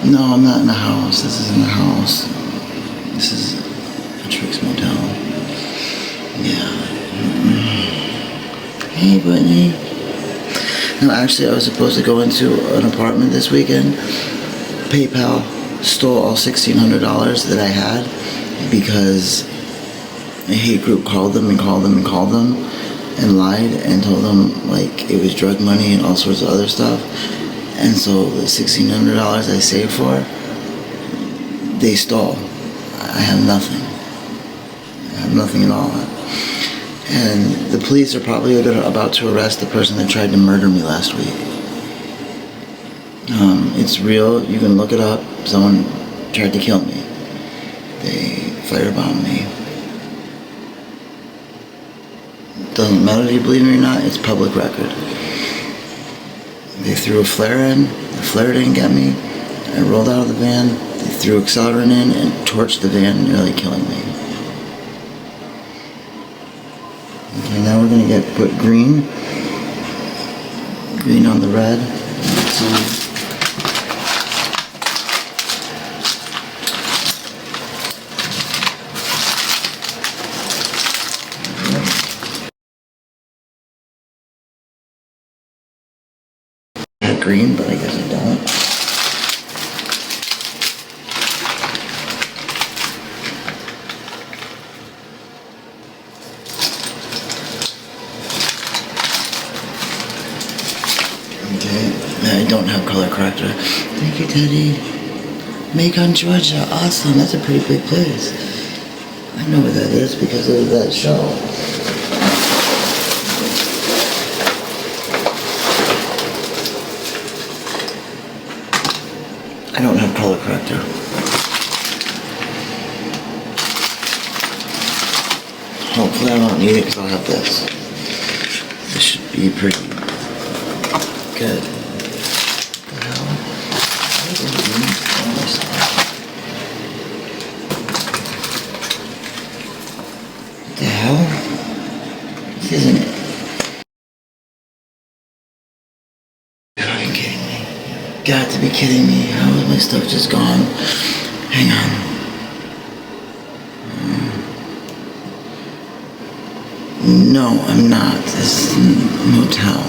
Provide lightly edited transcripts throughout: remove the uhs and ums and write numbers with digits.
No, I'm not in a house. This isn't a house. This is a Tricks Motel. Yeah. Hey, Brittany. No, actually, I was supposed to go into an apartment this weekend. PayPal stole all $1,600 that I had because a hate group called them and lied and told them like it was drug money and all sorts of other stuff. And so the $1,600 I saved for, they stole. I have nothing. I have nothing at all. And the police are probably about to arrest the person that tried to murder me last week. It's real. You can look it up. Someone tried to kill me. They firebombed me. Doesn't matter if you believe me or not, it's public record. They threw a flare in, the flare didn't get me. I rolled out of the van, they threw accelerant in and torched the van, nearly killing me. Okay, now we're gonna put green on the red. Green, but I guess I don't. Okay, I don't have color corrector. Thank you, Teddy. Macon, Georgia. Awesome, that's a pretty big place. I know where that is because of that show. I don't have color corrector. Hopefully I won't need it because I'll have this. This should be pretty good. What the hell? What the hell? This isn't it. Got to be kidding me. How is my stuff just gone? Hang on. No, I'm not. This is a motel.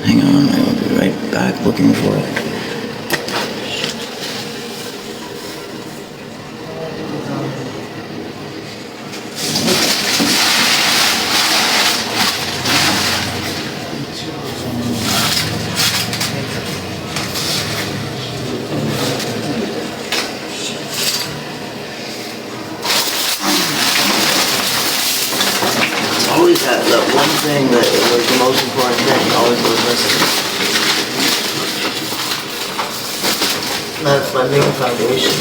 Hang on, I will be right back looking for it. Always that one thing that was the most important thing, always was missing. That's my main foundation.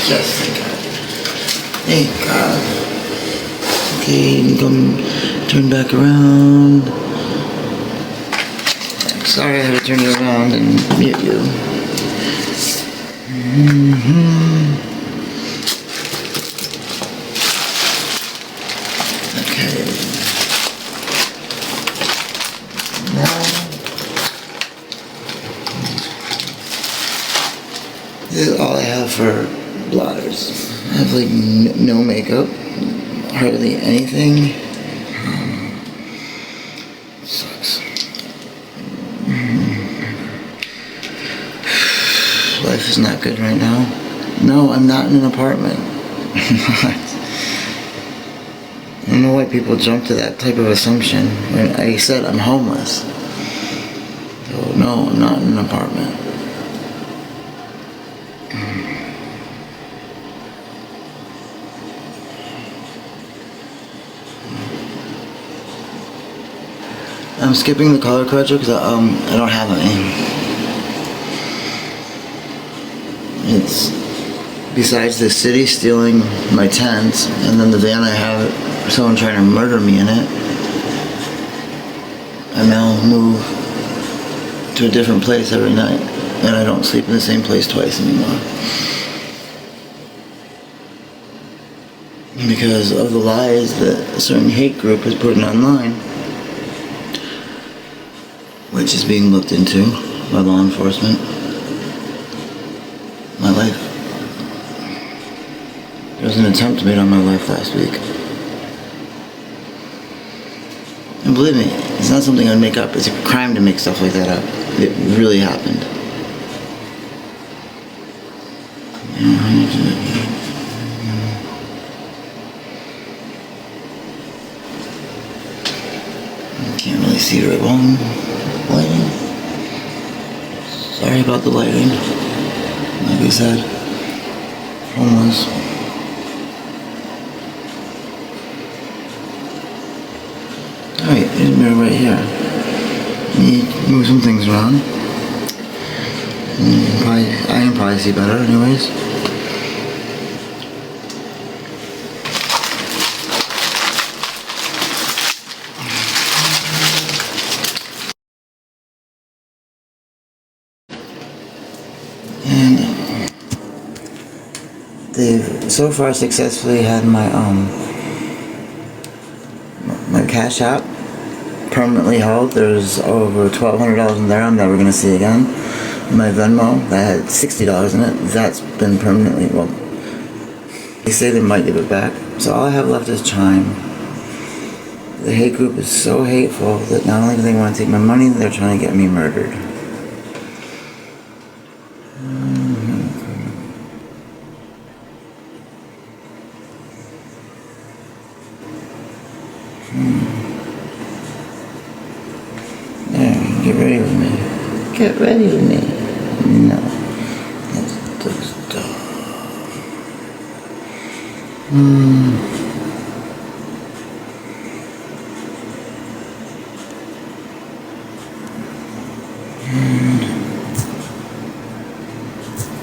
Yes, thank God. Thank God. Okay, you can come turn back around. Sorry I had to turn you around and mute you. Okay. Now, this is all I have for blotters. I have like no makeup, hardly anything. Sucks. Life is not good right now. No, I'm not in an apartment. I don't know why people jump to that type of assumption when I said I'm homeless. So no, I'm not in an apartment. I'm skipping the color corrector because I don't have any. It's besides the city stealing my tent and then the van I have, someone trying to murder me in it. I now move to a different place every night, and I don't sleep in the same place twice anymore. Because of the lies that a certain hate group is putting online, which is being looked into by law enforcement. My life. There was an attempt made on my life last week. And believe me, it's not something I'd make up. It's a crime to make stuff like that up. It really happened. I can't really see very well. Lighting. Sorry about the lighting. Like I said, homeless. Alright, there's a mirror right here. You move some things around. I can probably see better anyways. And they've so far successfully had my Cash App permanently held. There's over $1,200 in there I'm never gonna see again. My Venmo that had $60 in it, that's been permanently, well, they say they might give it back. So all I have left is Chime. The hate group is so hateful that not only do they want to take my money, they're trying to get me murdered. There, get ready with me. Get ready with me. No. That's the stuff.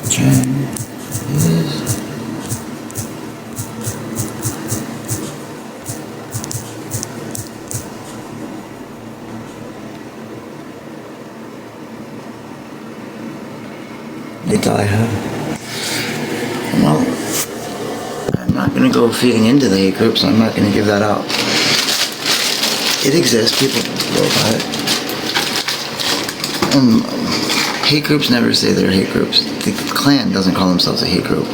Jen is that's all I have. Well, I'm not going to go feeding into the hate groups. I'm not going to give that out. It exists. People go by it. Hate groups never say they're hate groups. The Klan doesn't call themselves a hate group.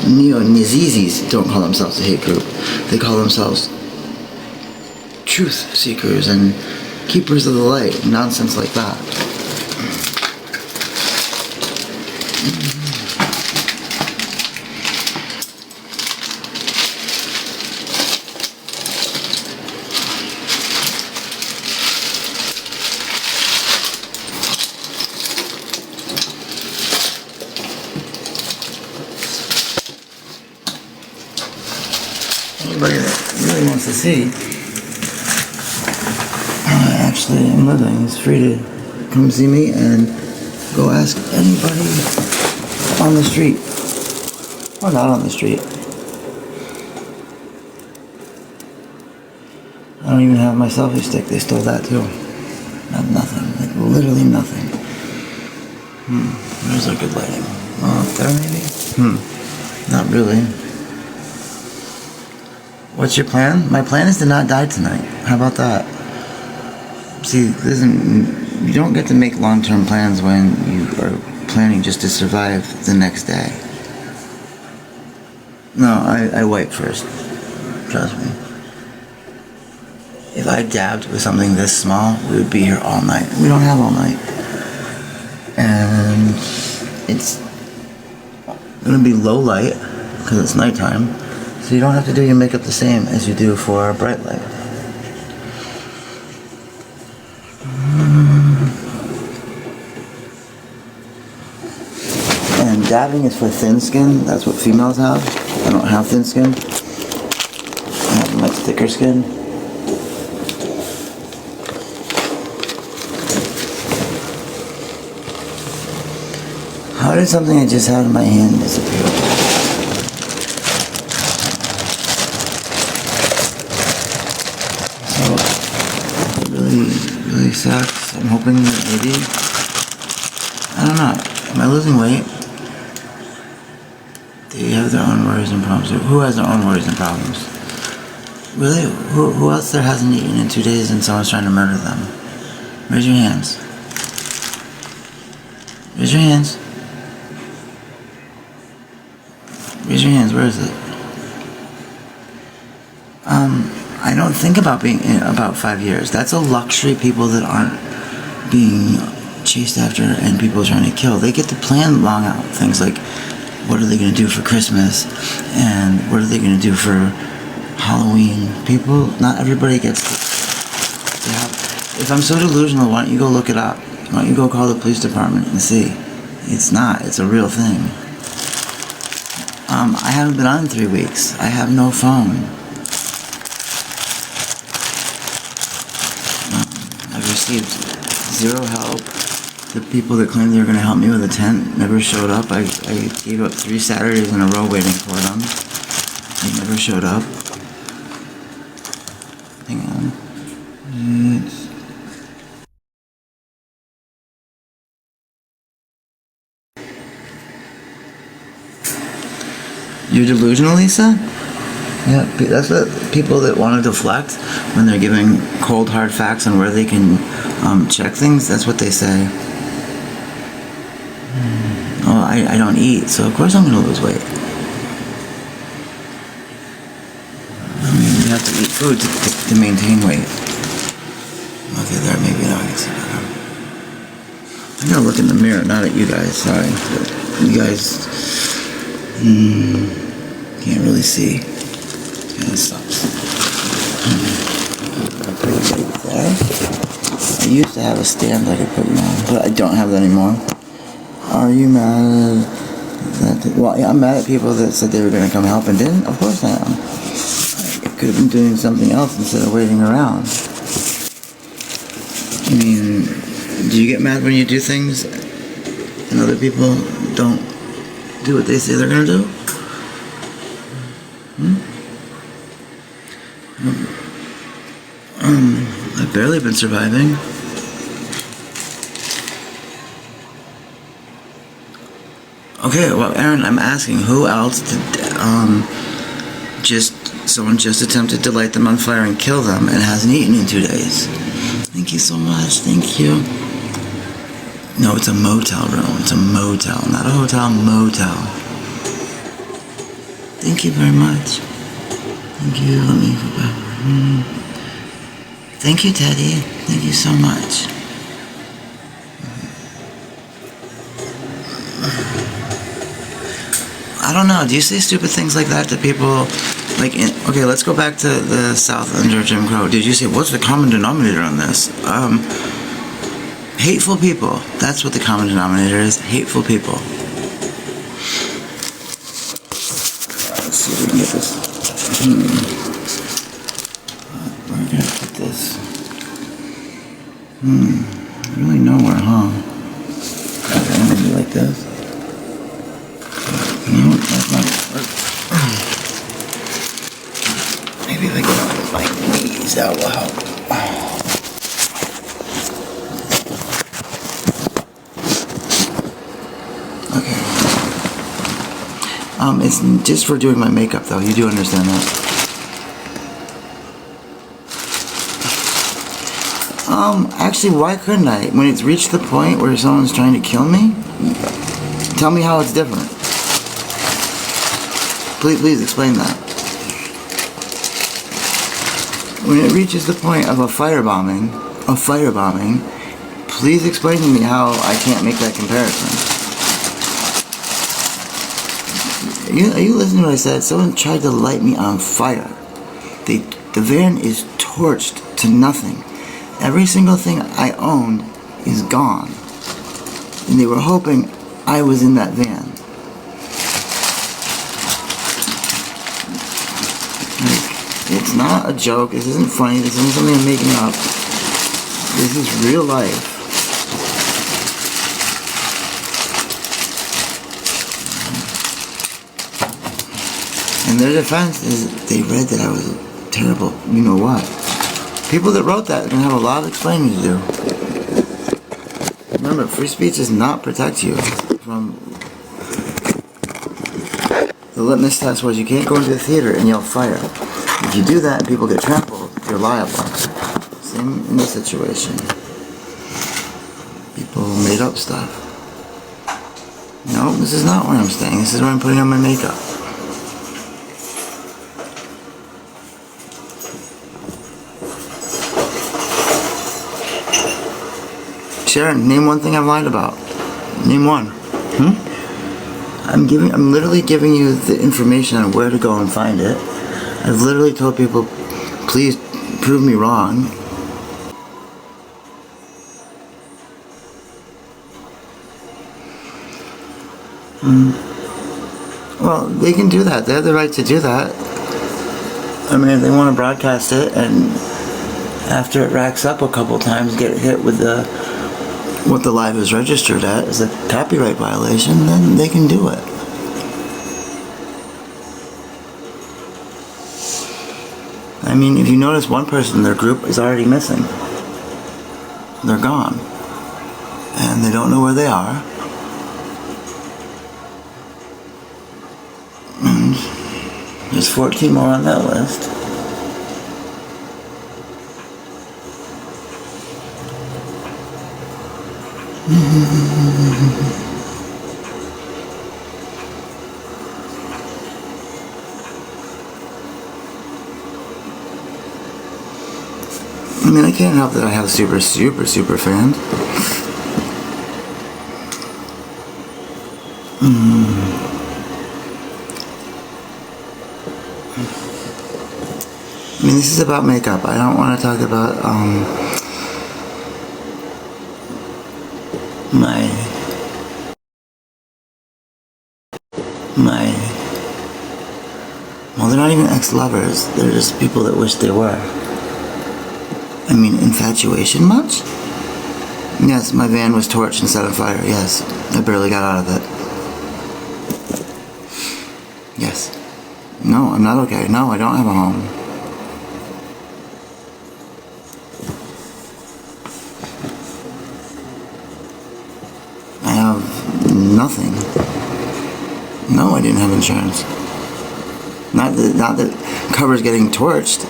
Neo-Nazis don't call themselves a hate group. They call themselves truth seekers and keepers of the light. Nonsense like that. Anybody that really wants to see how I actually am living is free to come see me and go ask anybody on the street. Or not on the street. I don't even have my selfie stick. They stole that too. I have nothing. Like literally nothing. There's a good lighting. Oh, up there maybe? Not really. What's your plan? My plan is to not die tonight. How about that? See, listen, you don't get to make long-term plans when you are planning just to survive the next day. No, I wipe first. Trust me. If I dabbed with something this small, we would be here all night. We don't have all night. And it's gonna be low light because it's nighttime, so you don't have to do your makeup the same as you do for bright light. And dabbing is for thin skin. That's what females have. I don't have thin skin. I have much thicker skin. How did something I just had in my hand disappear? So, it really sucks. I'm hoping that maybe, I don't know, am I losing weight? They have their own worries and problems. Who has their own worries and problems? Really? Who else there hasn't eaten in 2 days and someone's trying to murder them? Raise your hands. Raise your hands. Raise your hands. Where is it? I don't think about being in about 5 years. That's a luxury people that aren't being chased after and people trying to kill. They get to plan long out things like, what are they going to do for Christmas? And what are they going to do for Halloween? People, not everybody gets to have. If I'm so delusional, why don't you go look it up? Why don't you go call the police department and see? It's not. It's a real thing. I haven't been on in 3 weeks. I have no phone. I've received zero help. The people that claimed they were going to help me with a tent never showed up. I gave up 3 Saturdays in a row waiting for them. They never showed up. Hang on. You're delusional, Lisa? Yeah, that's what people that want to deflect when they're giving cold hard facts on where they can check things, that's what they say. Oh, I don't eat, so of course I'm going to lose weight. I mean, you have to eat food to maintain weight. Okay, there, maybe now I can see better. I'm going to look in the mirror, not at you guys, sorry. You guys can't really see. Yeah, it stops. I'll put it right there. I used to have a stand I could put you on, but I don't have that anymore. Are you mad that... Well, yeah, I'm mad at people that said they were going to come help and didn't. Of course I am. I could have been doing something else instead of waiting around. I mean, do you get mad when you do things and other people don't do what they say they're going to do? I've barely been surviving. Okay, well, Aaron, I'm asking, who else did, someone just attempted to light them on fire and kill them and hasn't eaten in 2 days? Thank you so much, thank you. No, it's a motel room, it's a motel, not a hotel, motel. Thank you very much. Thank you, let me go back. Thank you, Teddy, thank you so much. I don't know, do you say stupid things like that to people, like, okay, let's go back to the South under Jim Crow. Did you say, what's the common denominator on this? Hateful people, that's what the common denominator is, hateful people. Let's see if we can get this. Where can I put this? Really nowhere, huh? Okay, maybe like this. No, that's not gonna work. Maybe if I get on my knees, that will help. Okay. It's just for doing my makeup, though. You do understand that. Actually, why couldn't I? When it's reached the point where someone's trying to kill me, tell me how it's different. Please explain that. When it reaches the point of a firebombing, please explain to me how I can't make that comparison. Are you listening to what I said? Someone tried to light me on fire. The van is torched to nothing. Every single thing I owned is gone. And they were hoping I was in that van. Like, it's not a joke. This isn't funny. This isn't something I'm making up. This is real life. And their defense is they read that I was a terrible, you know what. People that wrote that are going to have a lot of explaining to do. Remember, free speech does not protect you from... The litmus test was you can't go into the theater and yell fire. If you do that and people get trampled, you're liable. Same in this situation. People made up stuff. No, this is not where I'm staying. This is where I'm putting on my makeup. Sharon, name one thing I've lied about. Name one. I'm literally giving you the information on where to go and find it. I've literally told people, please prove me wrong. Well, they can do that. They have the right to do that. I mean, if they want to broadcast it and after it racks up a couple times, get hit with what the live is registered at is a copyright violation, then they can do it. I mean, if you notice, one person in their group is already missing. They're gone. And they don't know where they are. And there's 14 more on that list. I mean, I can't help that I have super fans. I mean, this is about makeup. I don't want to talk about, well, they're not even ex-lovers. They're just people that wish they were. I mean, infatuation much? Yes, my van was torched and set on fire. Yes, I barely got out of it. Yes. No, I'm not okay. No, I don't have a home. I have nothing. No, I didn't have insurance. Not that covers getting torched.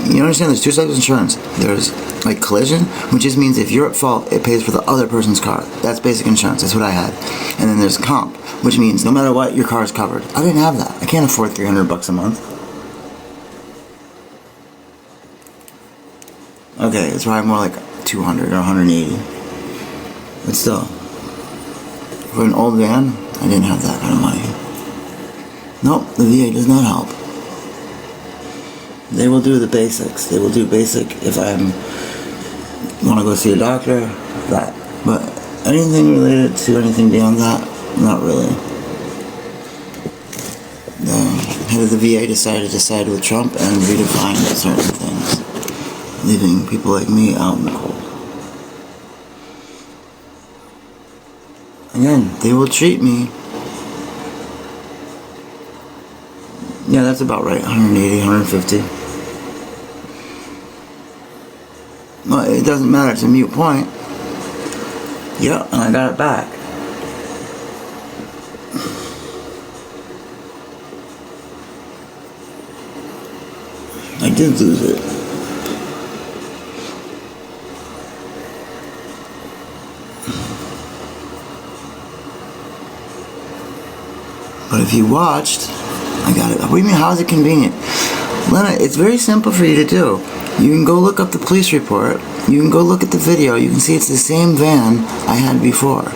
You understand there's two types of insurance. There's like collision, which just means if you're at fault, it pays for the other person's car. That's basic insurance. That's what I had. And then there's comp, which means no matter what, your car is covered. I didn't have that. I can't afford $300 a month. Okay, it's probably more like 200 or 180. But still, for an old van, I didn't have that kind of money. Nope, the VA does not help. They will do the basics. They will do basic if I want to go see a doctor, that. But anything related to anything beyond that, not really. The head of the VA decided to side with Trump and redefine certain things, leaving people like me out in the cold. Again, they will treat me. Yeah, that's about right. 180, 150. Well, it doesn't matter. It's a mute point. Yeah, and I got it back. I did lose it. But if you watched, I got it. What do you mean, how is it convenient? Lena, it's very simple for you to do. You can go look up the police report. You can go look at the video. You can see it's the same van I had before.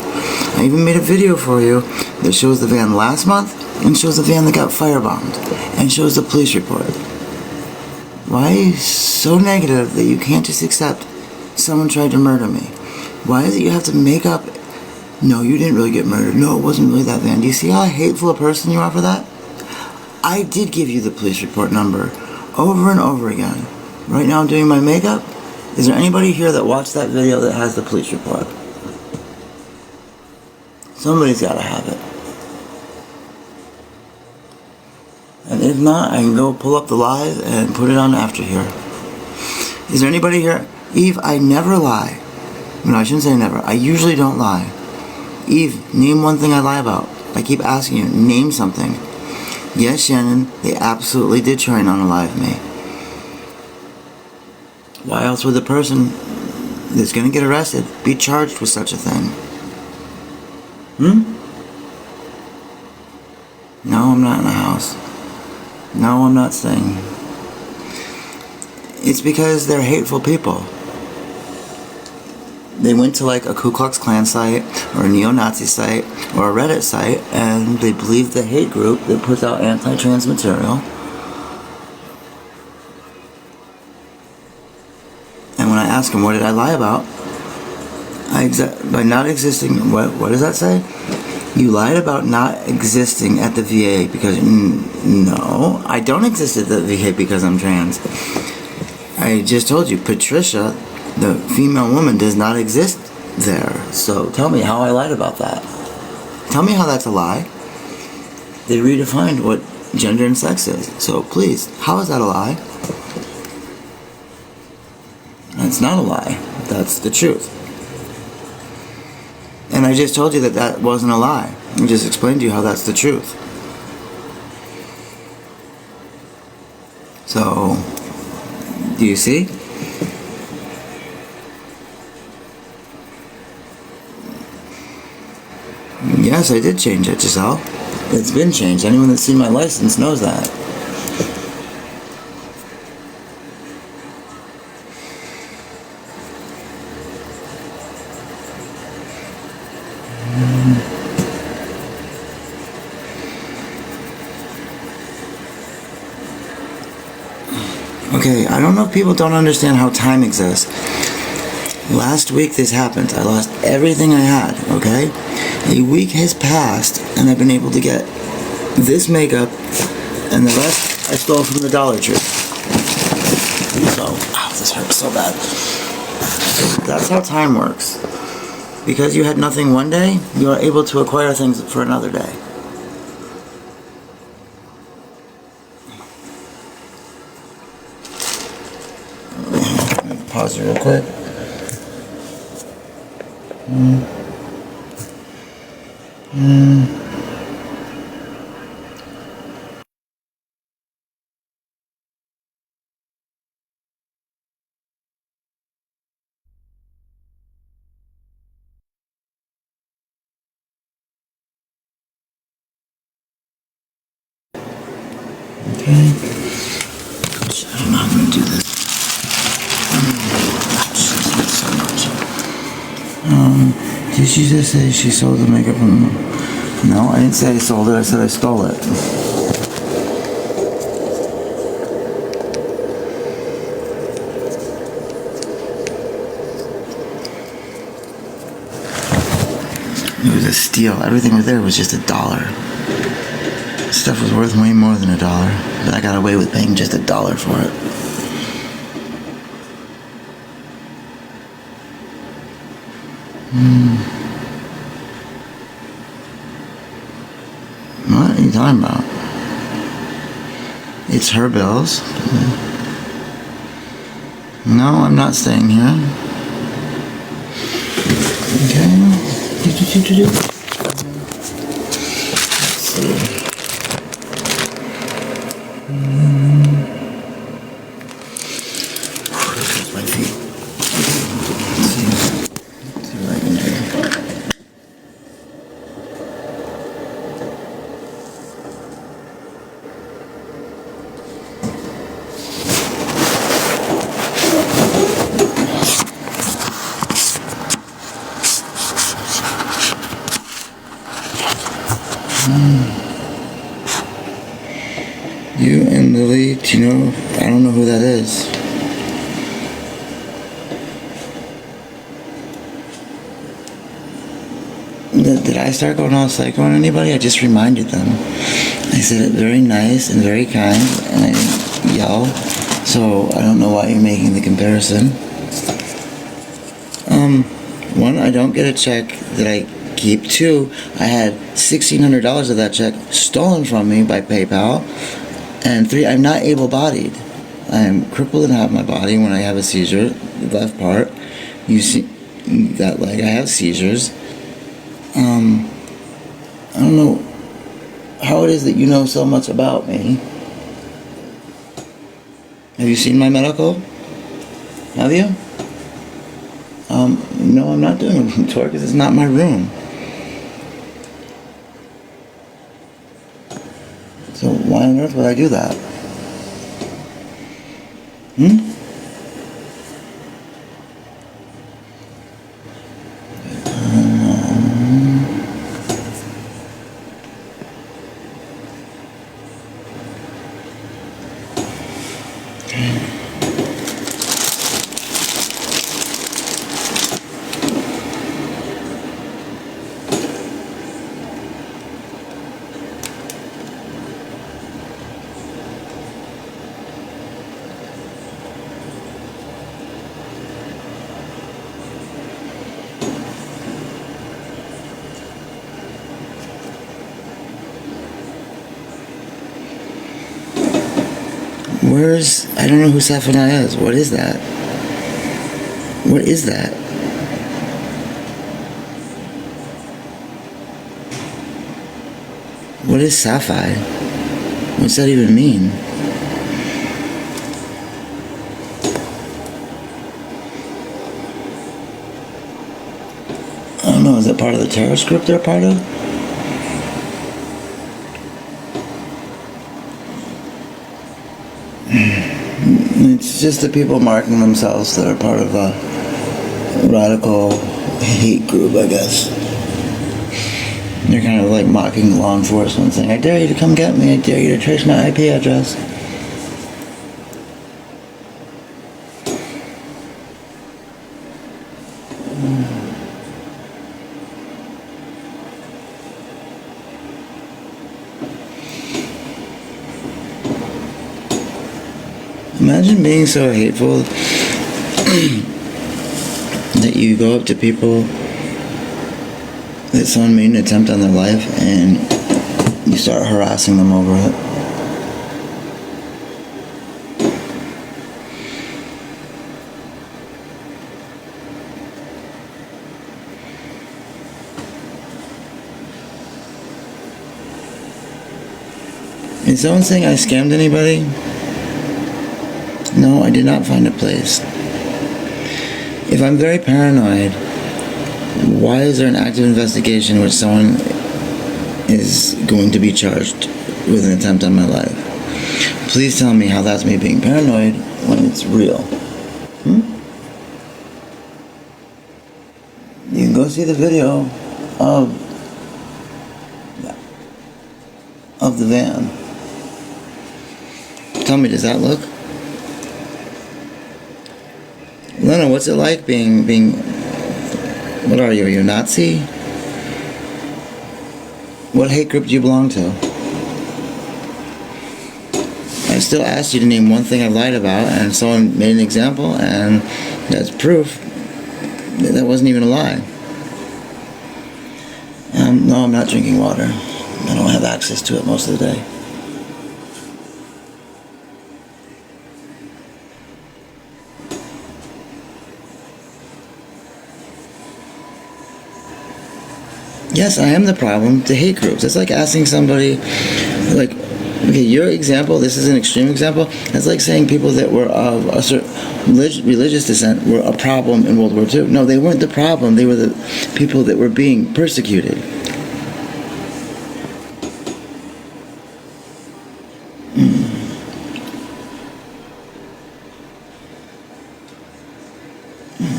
I even made a video for you that shows the van last month and shows the van that got firebombed and shows the police report. Why are you so negative that you can't just accept someone tried to murder me? Why is it you have to make up, no, you didn't really get murdered, no, it wasn't really that van? Do you see how hateful a person you are for that? I did give you the police report number over and over again. Right now I'm doing my makeup. Is there anybody here that watched that video that has the police report? Somebody's got to have it. And if not, I can go pull up the live and put it on after here. Is there anybody here? Eve, I never lie. No, I shouldn't say never. I usually don't lie. Eve, name one thing I lie about. I keep asking you, name something. Yes, Shannon, they absolutely did try and unalive me. Why else would the person that's going to get arrested be charged with such a thing? No, I'm not in the house. No, I'm not staying. It's because they're hateful people. They went to like a Ku Klux Klan site or a neo-Nazi site or a Reddit site and they believe the hate group that puts out anti-trans material. And when I ask them, what did I lie about? By not existing, what does that say? You lied about not existing at the VA because, no, I don't exist at the VA because I'm trans. I just told you, Patricia, the female woman, does not exist there. So tell me how I lied about that. Tell me how that's a lie. They redefined what gender and sex is. So please, how is that a lie? It's not a lie. That's the truth. And I just told you that that wasn't a lie. I just explained to you how that's the truth. So, do you see? Yes, I did change it, Giselle. It's been changed. Anyone that's seen my license knows that. Okay, I don't know if people don't understand how time exists. Last week this happened. I lost everything I had, okay? A week has passed and I've been able to get this makeup and the rest I stole from the Dollar Tree. So, this hurts so bad. That's how time works. Because you had nothing one day, you are able to acquire things for another day. Pause it real quick. Okay. I don't know how I'm going to do this. So much. Did she just say she sold the makeup from... No, I didn't say I sold it. I said I stole it. It was a steal. Everything was there was just $1. Stuff was worth way more than $1, but I got away with paying just $1 for it. What are you talking about? It's her bills. No, I'm not staying here. Okay. Let's see. My feet. Let's see what I can do. You and Lily Tino, I don't know who that is. Did I start going all psycho on anybody? I just reminded them. I said it very nice and very kind, and I didn't yell. So I don't know why you're making the comparison. One, I don't get a check that I keep. Two, I had $1,600 of that check stolen from me by PayPal. And three, I'm not able-bodied. I'm crippled in half my body when I have a seizure, the left part. You see that leg, I have seizures. I don't know how it is that you know so much about me. Have you seen my medical? Have you? No, I'm not doing a room tour because it's not my room. So why on earth would I do that? I don't know who Safanai is. What is that? What is that? What is Sapphire? What's that even mean? I don't know, is that part of the terrorist group they're part of? It's just the people marking themselves that are part of a radical hate group, I guess. They're kind of like mocking law enforcement, saying, I dare you to come get me, I dare you to trace my IP address. Imagine being so hateful that you go up to people that someone made an attempt on their life and you start harassing them over it. Is someone saying I scammed anybody? No, I did not find a place. If I'm very paranoid, why is there an active investigation in which someone is going to be charged with an attempt on my life? Please tell me how that's me being paranoid when it's real. You can go see the video of the van. Tell me, does that look? Lena, what's it like being, what are you a Nazi? What hate group do you belong to? I still asked you to name one thing I lied about, and someone made an example, and that's proof that that wasn't even a lie. No, I'm not drinking water. I don't have access to it most of the day. Yes, I am the problem to hate groups. It's like asking somebody, like, okay, your example, this is an extreme example, it's like saying people that were of a certain religious descent were a problem in World War II. No, they weren't the problem. They were the people that were being persecuted.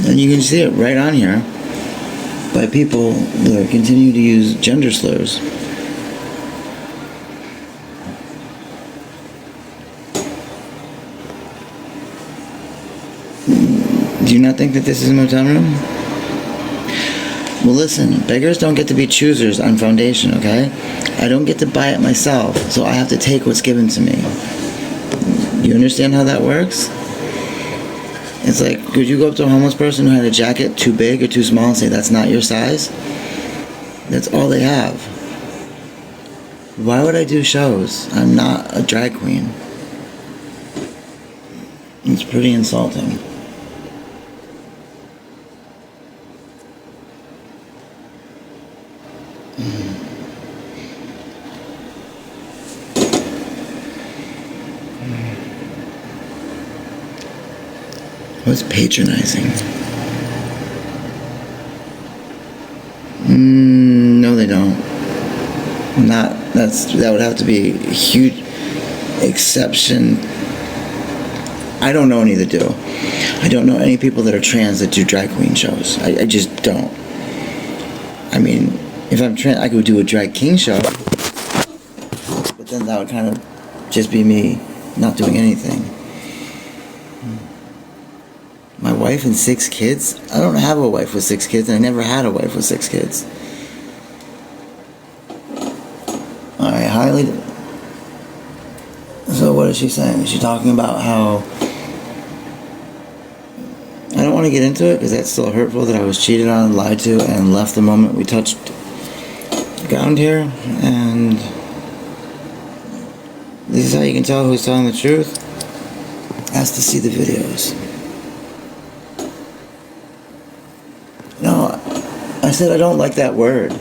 And you can see it right on here by people that continue to use gender slurs. you not think that this is a motel room? Well, listen, beggars don't get to be choosers on foundation, okay? I don't get to buy it myself, so I have to take what's given to me. You understand how that works? It's like, could you go up to a homeless person who had a jacket too big or too small and say, that's not your size? That's all they have. Why would I do shows? I'm not a drag queen. It's pretty insulting. What's patronizing? No, they don't. That would have to be a huge exception. I don't know any that do. I don't know any people that are trans that do drag queen shows. I just don't. I mean, if I'm trans, I could do a drag king show, but then that would kind of just be me not doing anything. My wife and 6 kids? I don't have a wife with 6 kids, and I never had a wife with 6 kids. I highly... So what is she saying? Is she talking about how... I don't want to get into it, because that's still hurtful, that I was cheated on, lied to, and left the moment we touched ground here, and... This is how you can tell who's telling the truth. Ask to see the videos. No, I said I don't like that word.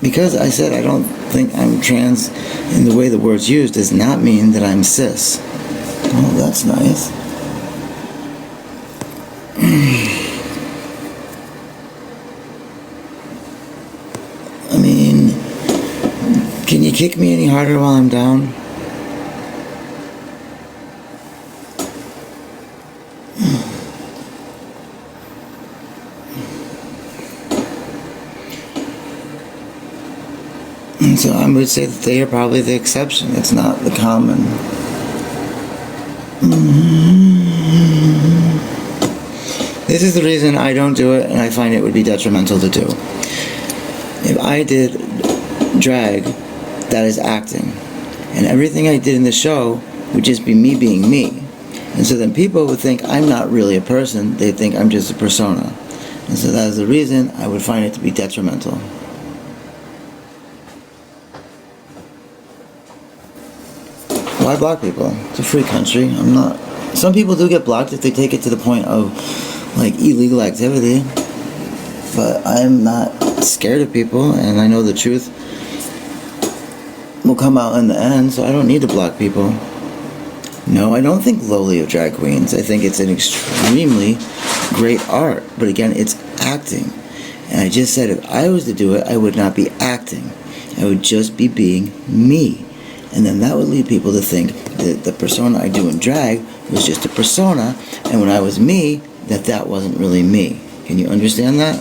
Because I said I don't think I'm trans in the way the word's used does not mean that I'm cis. Oh, that's nice. I mean, can you kick me any harder while I'm down? And so I would say that they are probably the exception. It's not the common. This is the reason I don't do it, and I find it would be detrimental to do. If I did drag, that is acting. And everything I did in the show would just be me being me. And so then people would think I'm not really a person. They think I'm just a persona. And so that is the reason I would find it to be detrimental. Why block people? It's a free country. I'm not... Some people do get blocked if they take it to the point of, like, illegal activity. But I'm not scared of people, and I know the truth will come out in the end, so I don't need to block people. No, I don't think lowly of drag queens. I think it's an extremely great art. But again, it's acting. And I just said if I was to do it, I would not be acting. I would just be being me. And then that would lead people to think that the persona I do in drag was just a persona, and when I was me, that wasn't really me. Can you understand that?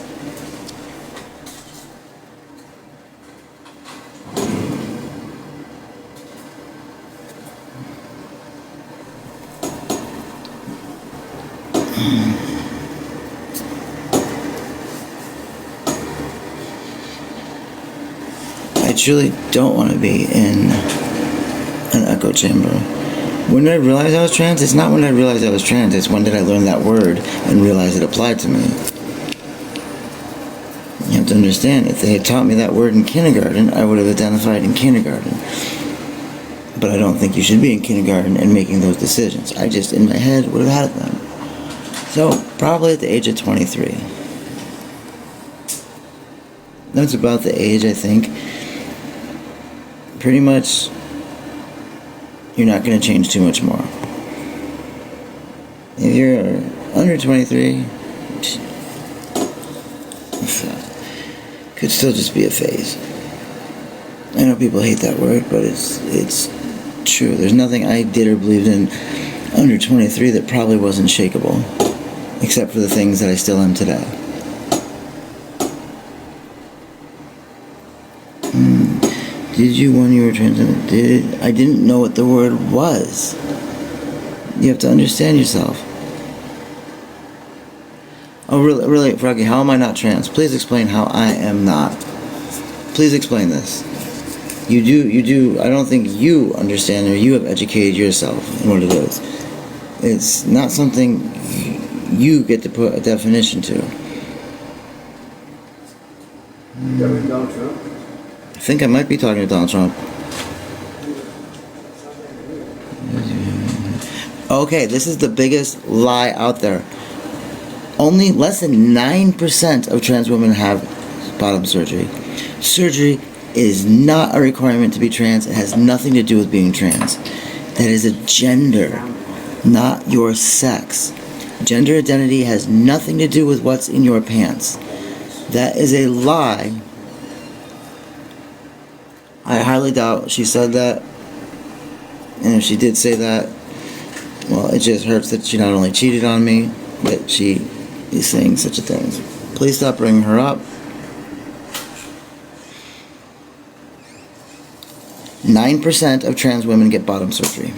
I truly don't want to be in an echo chamber. When did I realize I was trans? It's not when I realized I was trans, it's when did I learn that word and realize it applied to me. You have to understand, if they had taught me that word in kindergarten, I would have identified in kindergarten. But I don't think you should be in kindergarten and making those decisions. I just, in my head, would have had them. So, probably at the age of 23. That's about the age, I think. Pretty much, you're not going to change too much more. If you're under 23, could still just be a phase. I know people hate that word, but it's true. There's nothing I did or believed in under 23 that probably wasn't shakable, except for the things that I still am today. Did you when you were trans? I didn't know what the word was. You have to understand yourself. Oh, really, Froggy, how am I not trans? Please explain how I am not. Please explain this. You do, I don't think you understand or you have educated yourself in what it is. It's not something you get to put a definition to. Donald Trump? I think I might be talking to Donald Trump. Okay, this is the biggest lie out there. Only less than 9% of trans women have bottom surgery. Surgery is not a requirement to be trans. It has nothing to do with being trans. That is a gender, not your sex. Gender identity has nothing to do with what's in your pants. That is a lie. I highly doubt she said that. And if she did say that, well, it just hurts that she not only cheated on me, but she is saying such a thing. Please stop bringing her up. 9% of trans women get bottom surgery.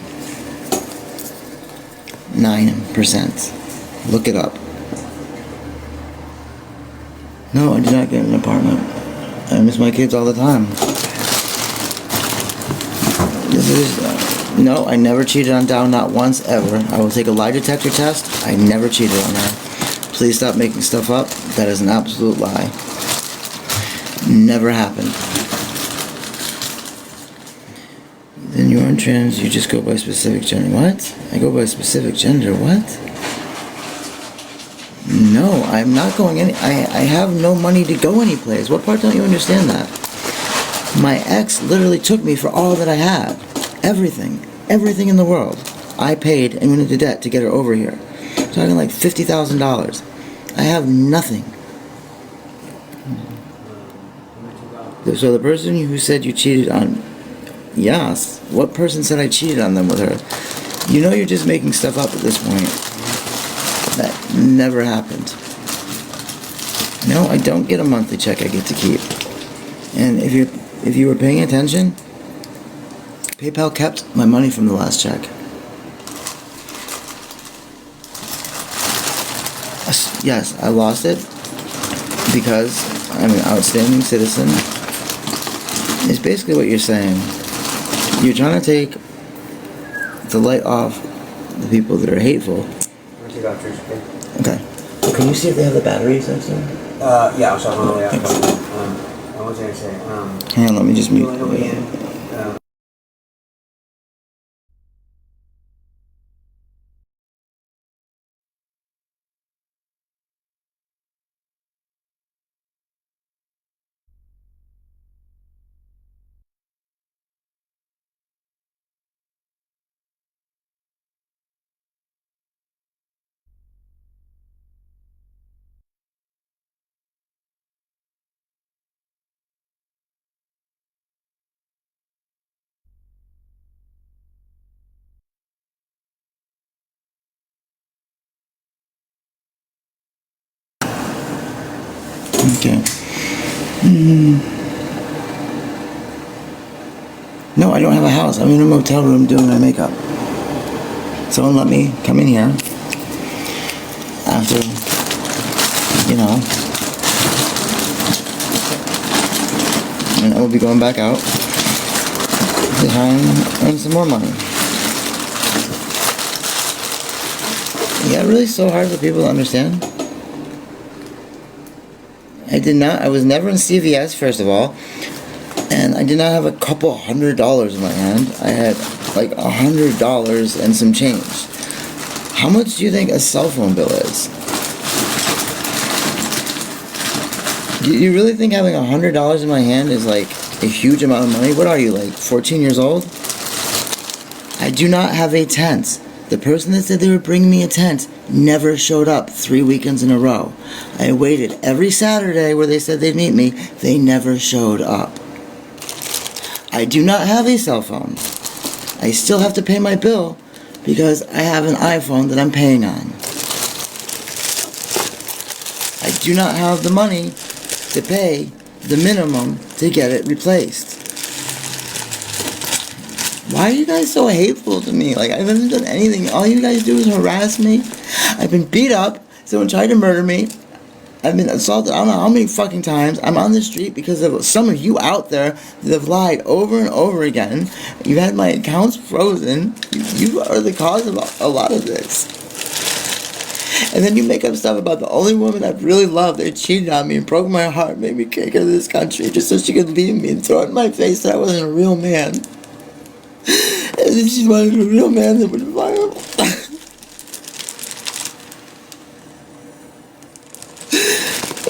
9%. Look it up. No, I do not get an apartment. I miss my kids all the time. This is... no, I never cheated on Dow, not once, ever. I will take a lie detector test. I never cheated on her. Please stop making stuff up. That is an absolute lie. Never happened. Then you aren't trans, you just go by specific gender. What? I go by specific gender, what? No, I'm not going any... I have no money to go anyplace. What part don't you understand that? My ex literally took me for all that I had. Everything. Everything in the world. I paid and went into debt to get her over here. Talking like $50,000. I have nothing. So the person who said you cheated on... yes. What person said I cheated on them with her? You know you're just making stuff up at this point. That never happened. No, I don't get a monthly check I get to keep. And if you were paying attention, PayPal kept my money from the last check. Yes, I lost it because I'm an outstanding citizen. It's basically what you're saying. You're trying to take the light off the people that are hateful. Okay. Can you see if they have the batteries next to them? Yeah, I was on the way out. What was I going to say? Hang on, let me just mute. Okay. No, I don't have a house. I'm in a motel room doing my makeup. Someone let me come in here after, you know, and I will be going back out to try and earn some more money. Yeah, really so hard for people to understand. I was never in CVS, first of all, and I did not have a couple $100 in my hand. I had like $100 and some change. How much do you think a cell phone bill is? Do you really think having $100 in my hand is like a huge amount of money? What are you, like 14 years old? I do not have a tent. The person that said they would bring me a tent never showed up 3 weekends in a row. I waited every Saturday where they said they'd meet me. They never showed up. I do not have a cell phone. I still have to pay my bill because I have an iPhone that I'm paying on. I do not have the money to pay the minimum to get it replaced. Why Why are you guys so hateful to me? Like, I haven't done anything. All you guys do is harass me. I've been beat up. Someone tried to murder me. I've been assaulted I don't know how many fucking times. I'm on the street because of some of you out there that have lied over and over again. You've had my accounts frozen. You are the cause of a lot of this. And then you make up stuff about the only woman I've really loved that cheated on me and broke my heart, made me kick her to this country just so she could leave me and throw it in my face that I wasn't a real man. And then she wanted a real man that would fire her.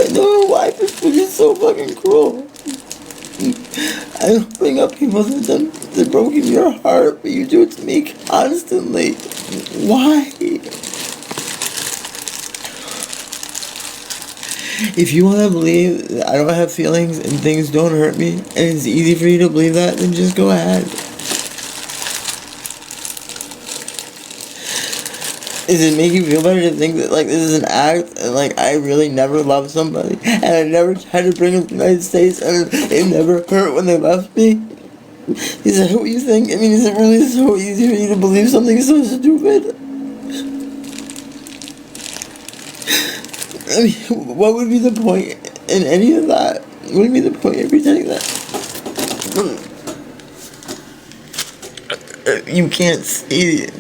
I know her wife is fucking so fucking cruel. I don't bring up people that broke your heart, but you do it to me constantly. Why? If you want to believe that I don't have feelings and things don't hurt me, and it's easy for you to believe that, then just go ahead. Does it make you feel better to think that, like, this is an act, and, like, I really never loved somebody, and I never tried to bring them to the United States, and it never hurt when they left me? Is that what you think? I mean, is it really so easy for you to believe something so stupid? I mean, what would be the point in any of that? What would be the point in pretending that? You can't see,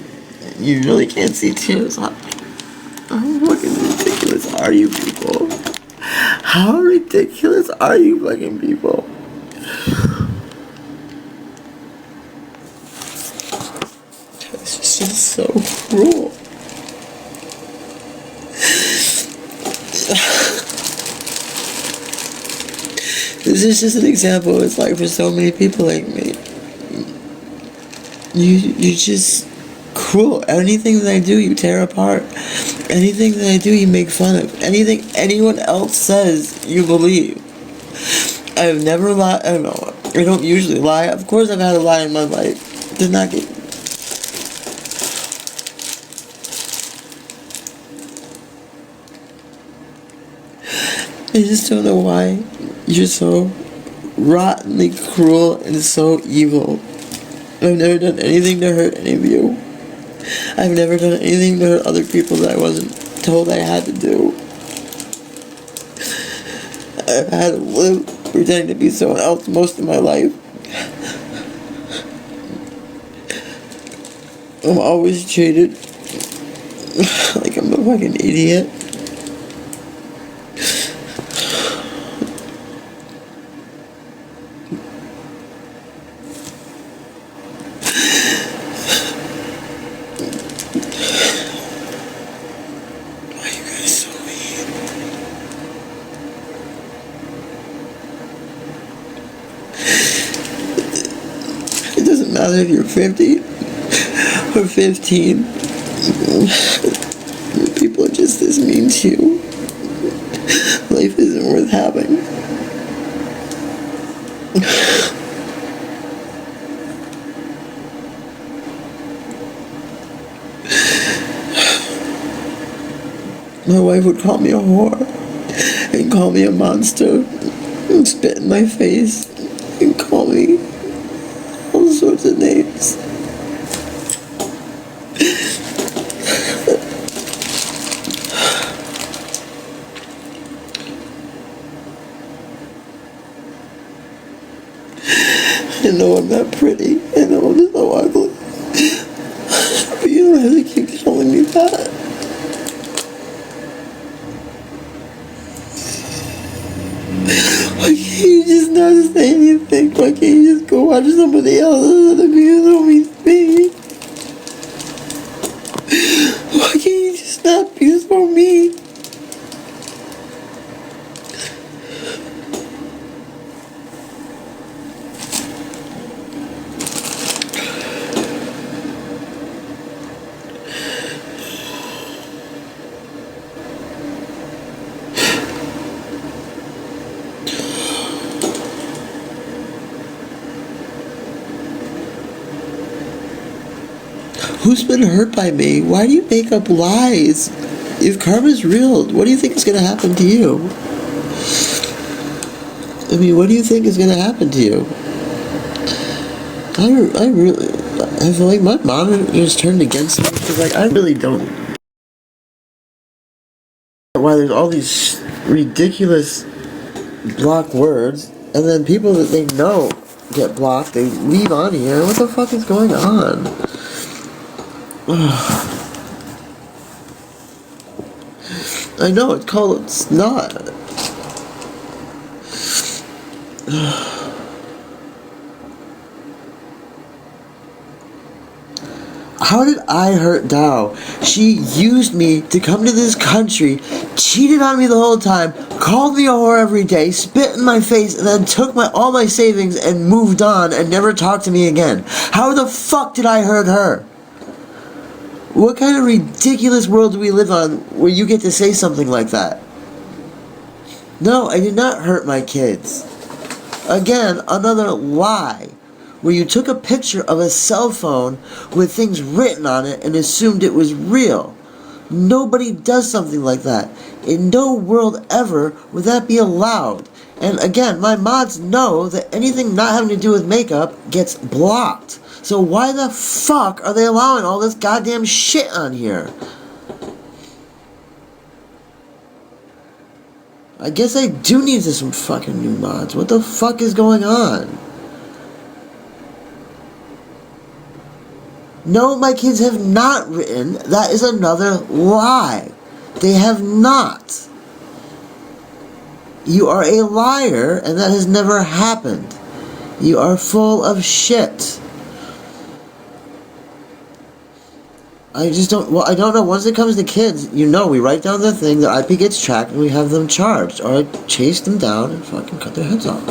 you really can't see tears. How fucking ridiculous are you people? How ridiculous are you fucking people? It's just so cruel. This is just an example. It's like for so many people like me. You're just cruel. Anything that I do, you tear apart. Anything that I do, you make fun of. Anything anyone else says, you believe. I've never lied. I don't know. I don't usually lie. Of course, I've had a lie in my life. Did not get. I just don't know why you're so rottenly cruel and so evil. I've never done anything to hurt any of you. I've never done anything to hurt other people that I wasn't told I had to do. I've had to live pretending to be someone else most of my life. I'm always treated like I'm a fucking idiot. It doesn't matter if you're 50 or 15. People are just this mean to you. Life isn't worth having. My wife would call me a whore and call me a monster and spit in my face and call me all sorts of names. I know I'm not pretty. I know I'm so ugly. But you don't have to keep calling me that. Why can't you just not say anything? Why can't you just go watch somebody else's abuse on me? Why can't you just not abuse on me? Who's been hurt by me? Why do you make up lies? If karma's real, what do you think is going to happen to you? I mean, what do you think is going to happen to you? I feel like my mom is turned against me because, like, I really don't. Why there's all these ridiculous block words, and then people that they know get blocked, they leave on here. What the fuck is going on? I know it's called. It's not. How did I hurt Dow? She used me to come to this country, cheated on me the whole time, called me a whore every day, spit in my face, and then took all my savings and moved on and never talked to me again. How the fuck did I hurt her? What kind of ridiculous world do we live on where you get to say something like that? No, I did not hurt my kids. Again, another lie. Where you took a picture of a cell phone with things written on it and assumed it was real. Nobody does something like that. In no world ever would that be allowed. And again, my mods know that anything not having to do with makeup gets blocked. So why the fuck are they allowing all this goddamn shit on here? I guess I do need some fucking new mods. What the fuck is going on? No, my kids have not written. That is another lie. They have not. You are a liar, and that has never happened. You are full of shit. I just don't, well, I don't know. Once it comes to kids, you know, we write down the thing, their IP gets tracked, and we have them charged. Or I chase them down and fucking cut their heads off.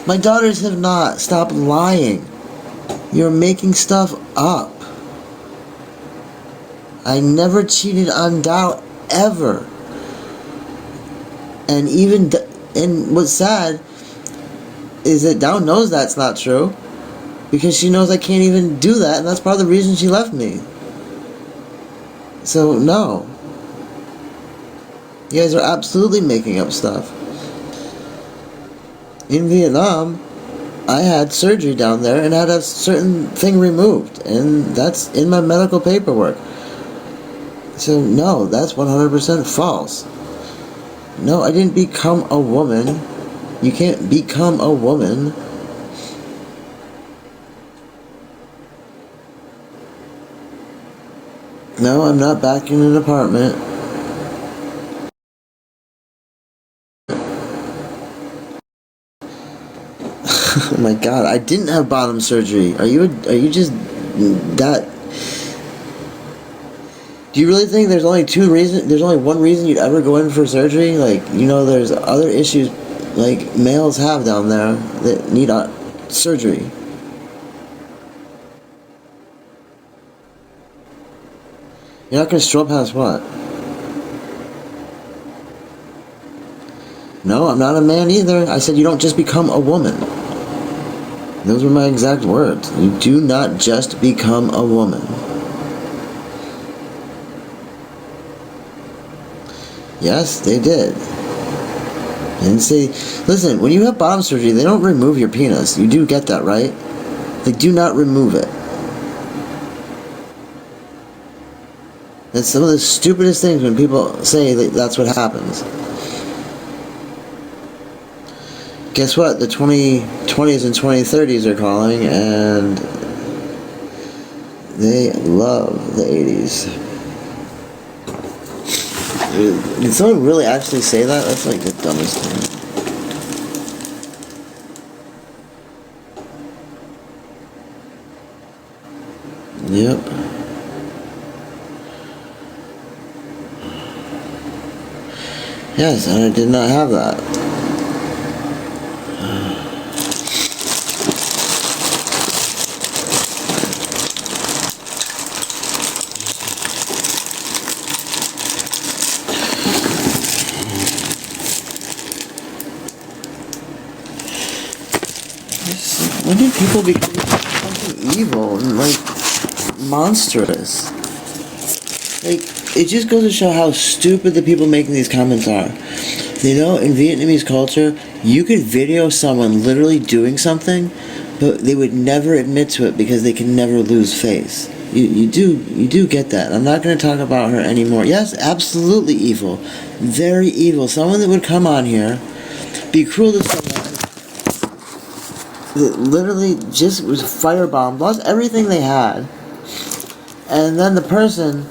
My daughters have not. Stop lying. You're making stuff up. I never cheated on Dow ever. And and what's sad is that Dow knows that's not true. Because she knows I can't even do that, and that's part of the reason she left me. So, no. You guys are absolutely making up stuff. In Vietnam, I had surgery down there and had a certain thing removed, and that's in my medical paperwork. So no, that's 100% false. No, I didn't become a woman. You can't become a woman. No, I'm not back in an apartment. Oh my god, I didn't have bottom surgery. Are you just that? Do you really think there's only one reason you'd ever go in for surgery? Like, you know, there's other issues like males have down there that need surgery. You're not gonna stroll past what? No, I'm not a man either. I said you don't just become a woman. Those were my exact words. You do not just become a woman. Yes, they did. And say, listen, when you have bottom surgery, they don't remove your penis. You do get that, right? They do not remove it. That's some of the stupidest things when people say that that's what happens. Guess what? The 2020s and 2030s are calling, and they love the 80s. Did someone really actually say that? That's like the dumbest thing. Yep. Yes, and I did not have that. When did people become something evil and like monstrous? Like, it just goes to show how stupid the people making these comments are. You know, in Vietnamese culture, you could video someone literally doing something, But they would never admit to it because they can never lose face. You do get that. I'm not going to talk about her anymore. Yes, absolutely evil. Very evil. Someone that would come on here, be cruel to someone that literally just was firebombed, lost everything they had, and then the person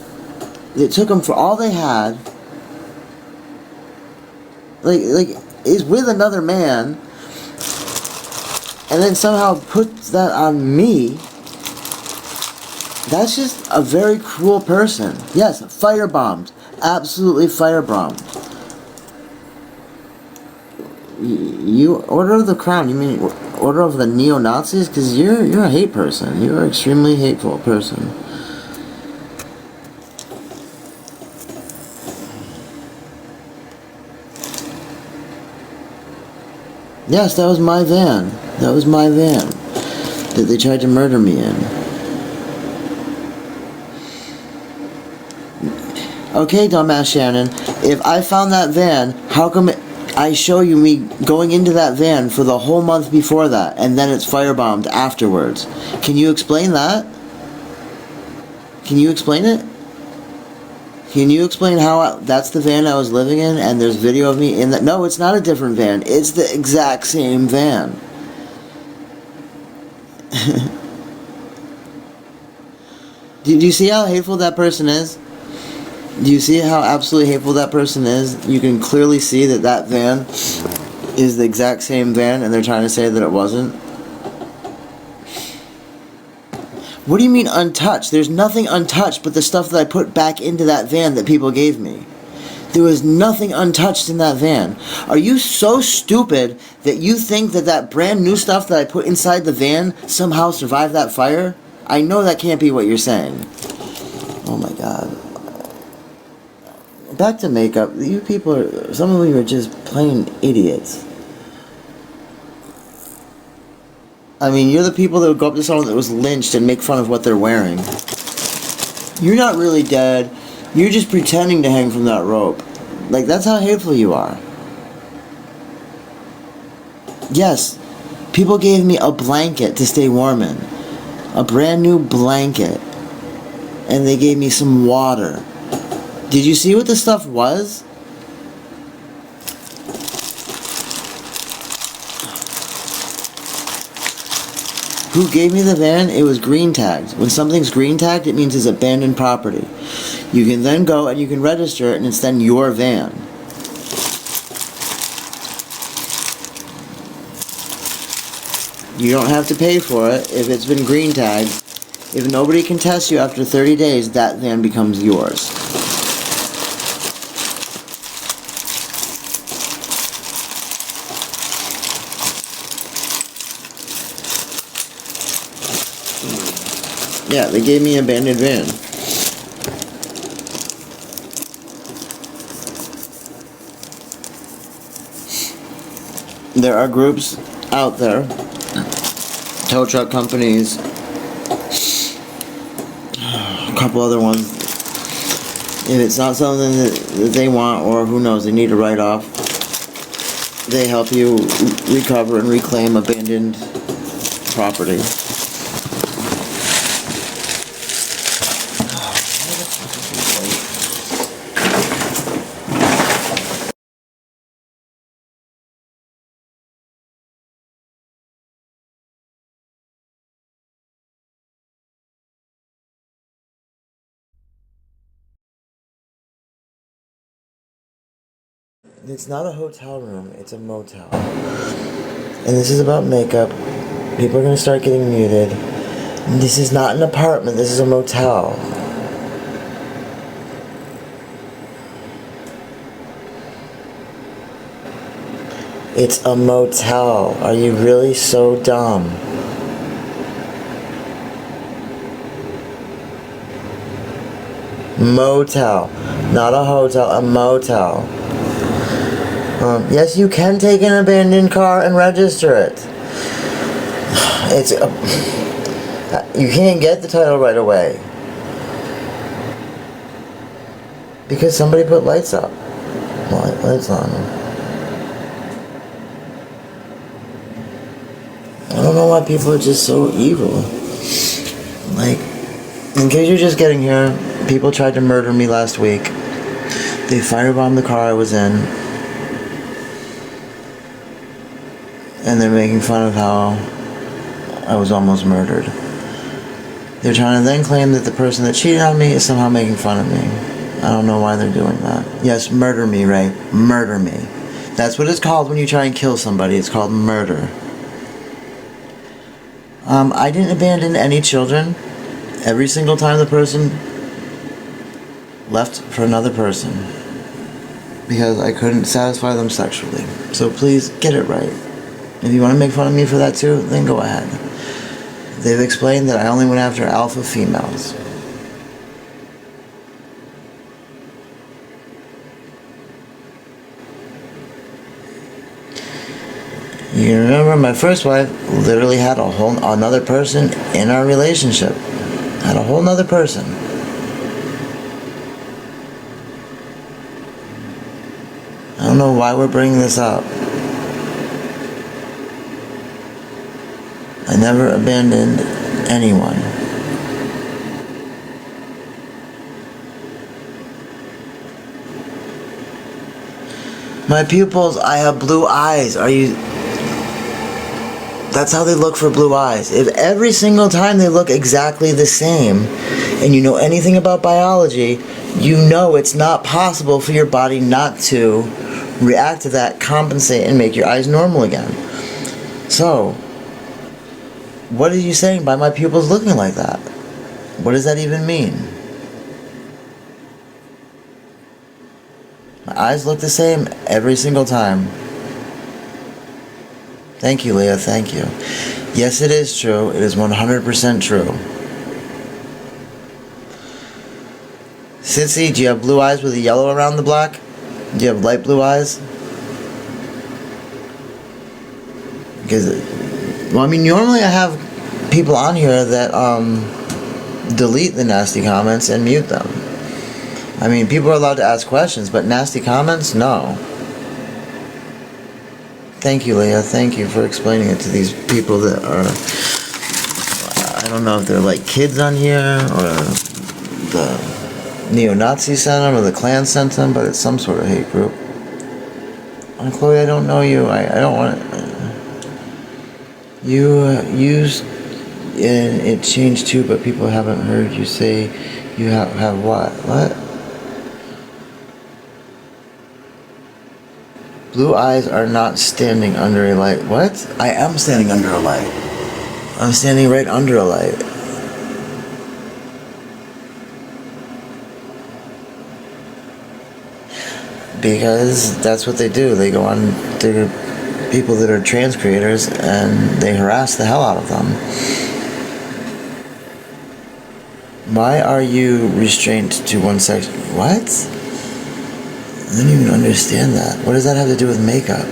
that took them for all they had, like is with another man, and then somehow puts that on me. That's just a very cruel person. Yes, firebombed. Absolutely firebombed. You Order of the Crown, you mean Order of the Neo-Nazis? Because you're a hate person. You're an extremely hateful person. Yes, that was my van. That was my van that they tried to murder me in. Okay, dumbass Shannon, if I found that van, how come I show you me going into that van for the whole month before that, and then it's firebombed afterwards? Can you explain that? Can you explain it? Can you explain how that's the van I was living in, and there's video of me in that? No, it's not a different van. It's the exact same van. Do you see how hateful that person is? Do you see how absolutely hateful that person is? You can clearly see that that van is the exact same van, and they're trying to say that it wasn't. What do you mean untouched? There's nothing untouched but the stuff that I put back into that van that people gave me. There was nothing untouched in that van. Are you so stupid that you think that that brand new stuff that I put inside the van somehow survived that fire? I know that can't be what you're saying. Oh my god. Back to makeup. You people are, some of you are just plain idiots. I mean, you're the people that would go up to someone that was lynched and make fun of what they're wearing. You're not really dead. You're just pretending to hang from that rope. Like, that's how hateful you are. Yes, people gave me a blanket to stay warm in. A brand new blanket. And they gave me some water. Did you see what the stuff was? Who gave me the van? It was green tagged. When something's green tagged, it means it's abandoned property. You can then go and you can register it, and it's then your van. You don't have to pay for it if it's been green tagged. If nobody can test you after 30 days, that van becomes yours. Yeah, they gave me an abandoned van. There are groups out there, tow truck companies, a couple other ones. If it's not something that they want, or who knows, they need to write off, they help you recover and reclaim abandoned property. It's not a hotel room, it's a motel. And this is about makeup. People are going to start getting muted. This is not an apartment, this is a motel. It's a motel. Are you really so dumb? Motel. Not a hotel, a motel. Yes, you can take an abandoned car and register it. You can't get the title right away. Because somebody put lights up. Lights on. I don't know why people are just so evil. Like, in case you're just getting here, people tried to murder me last week. They firebombed the car I was in. And they're making fun of how I was almost murdered. They're trying to then claim that the person that cheated on me is somehow making fun of me. I don't know why they're doing that. Yes, murder me, Ray. Murder me. That's what it's called when you try and kill somebody. It's called murder. I didn't abandon any children. Every single time the person left for another person. Because I couldn't satisfy them sexually. So please, get it right. If you want to make fun of me for that too, then go ahead. They've explained that I only went after alpha females. You remember my first wife literally had another person in our relationship. Had a whole nother person. I don't know why we're bringing this up. I never abandoned anyone. My pupils, I have blue eyes. That's how they look for blue eyes. If every single time they look exactly the same, and you know anything about biology, you know it's not possible for your body not to react to that, compensate, and make your eyes normal again. So, what are you saying by my pupils looking like that? What does that even mean? My eyes look the same every single time. Thank you, Leah, thank you. Yes, it is true. It is 100% true. Sissy, do you have blue eyes with a yellow around the black? Do you have light blue eyes? Because, well, I mean, normally I have people on here that delete the nasty comments and mute them. I mean, people are allowed to ask questions, but nasty comments, no. Thank you, Leah. Thank you for explaining it to these people that are, I don't know if they're like kids on here, or the neo-Nazi sent them, or the Klan sent them, but it's some sort of hate group. And Chloe, I don't know you. I don't want to. You used, and it changed too, but people haven't heard you say you have what? What? Blue eyes are not standing under a light. What? I am standing under a light. I'm standing right under a light. Because that's what they do. They go on to people that are trans creators and they harass the hell out of them. Why are you restrained to one sex? What? I don't even understand that. What does that have to do with makeup?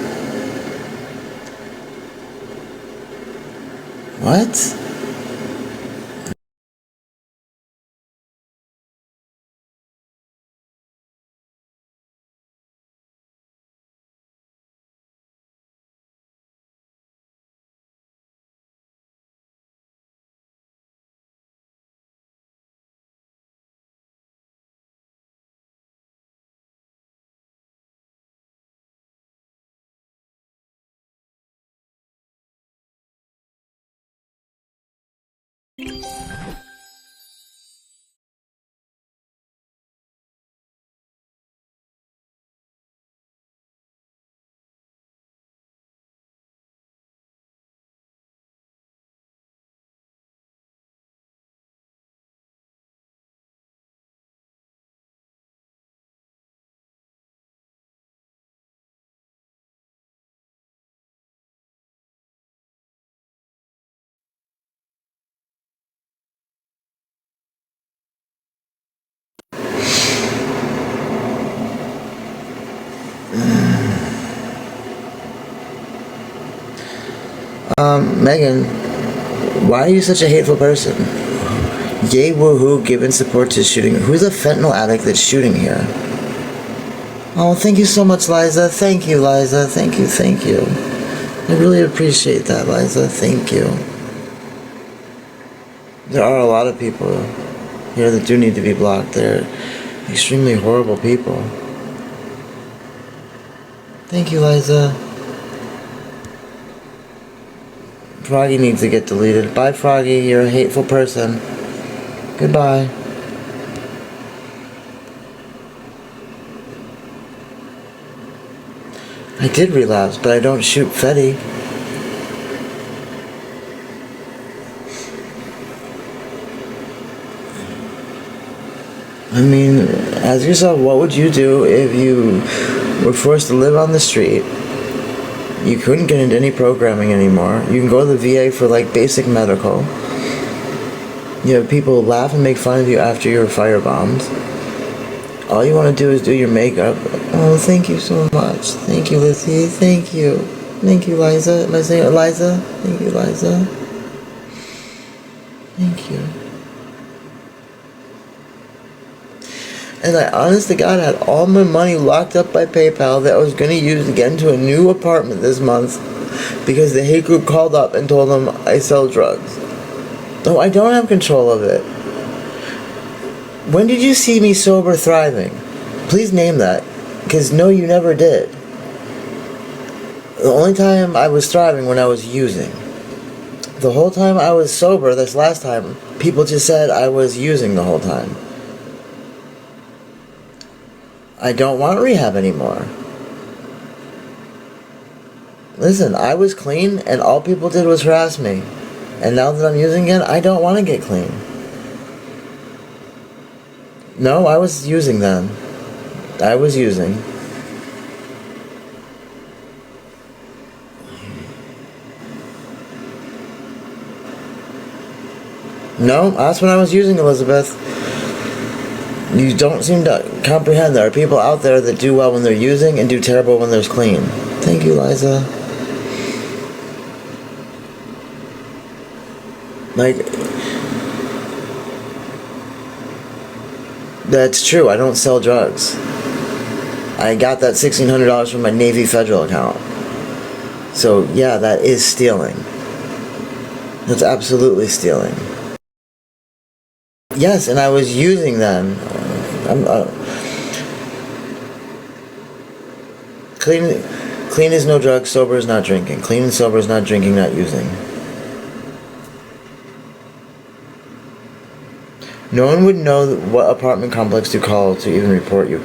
What? Megan, why are you such a hateful person? Yay woohoo, giving support to shooting. Who's a fentanyl addict that's shooting here? Oh, thank you so much, Liza. Thank you, Liza. Thank you, thank you. I really appreciate that, Liza. Thank you. There are a lot of people here that do need to be blocked. They're extremely horrible people. Thank you, Liza. Froggy needs to get deleted. Bye, Froggy. You're a hateful person. Goodbye. I did relapse, but I don't shoot Fetty. I mean, ask yourself, what would you do if you were forced to live on the street? You couldn't get into any programming anymore. You can go to the VA for like basic medical. You have people laugh and make fun of you after you're firebombed. All you want to do is do your makeup. Oh, thank you so much. Thank you, Lizzie. Thank you. Thank you, Liza. Am I saying it, Liza? Thank you, Liza. Thank you. And I, honest to God, had all my money locked up by PayPal that I was going to use to get into a new apartment this month because the hate group called up and told them I sell drugs. No, I don't have control of it. When did you see me sober thriving? Please name that. Because no, you never did. The only time I was thriving when I was using. The whole time I was sober, this last time, people just said I was using the whole time. I don't want rehab anymore. Listen, I was clean and all people did was harass me. And now that I'm using again, I don't want to get clean. No, I was using then. I was using. No, that's when I was using, Elizabeth. You don't seem to comprehend there are people out there that do well when they're using and do terrible when they're clean. Thank you, Liza. Like, that's true. I don't sell drugs. I got that $1,600 from my Navy Federal account. So, yeah, that is stealing. That's absolutely stealing. Yes, and I was using them. Clean is no drug, sober is not drinking. Clean and sober is not drinking, not using. No one would know what apartment complex to call to even report you.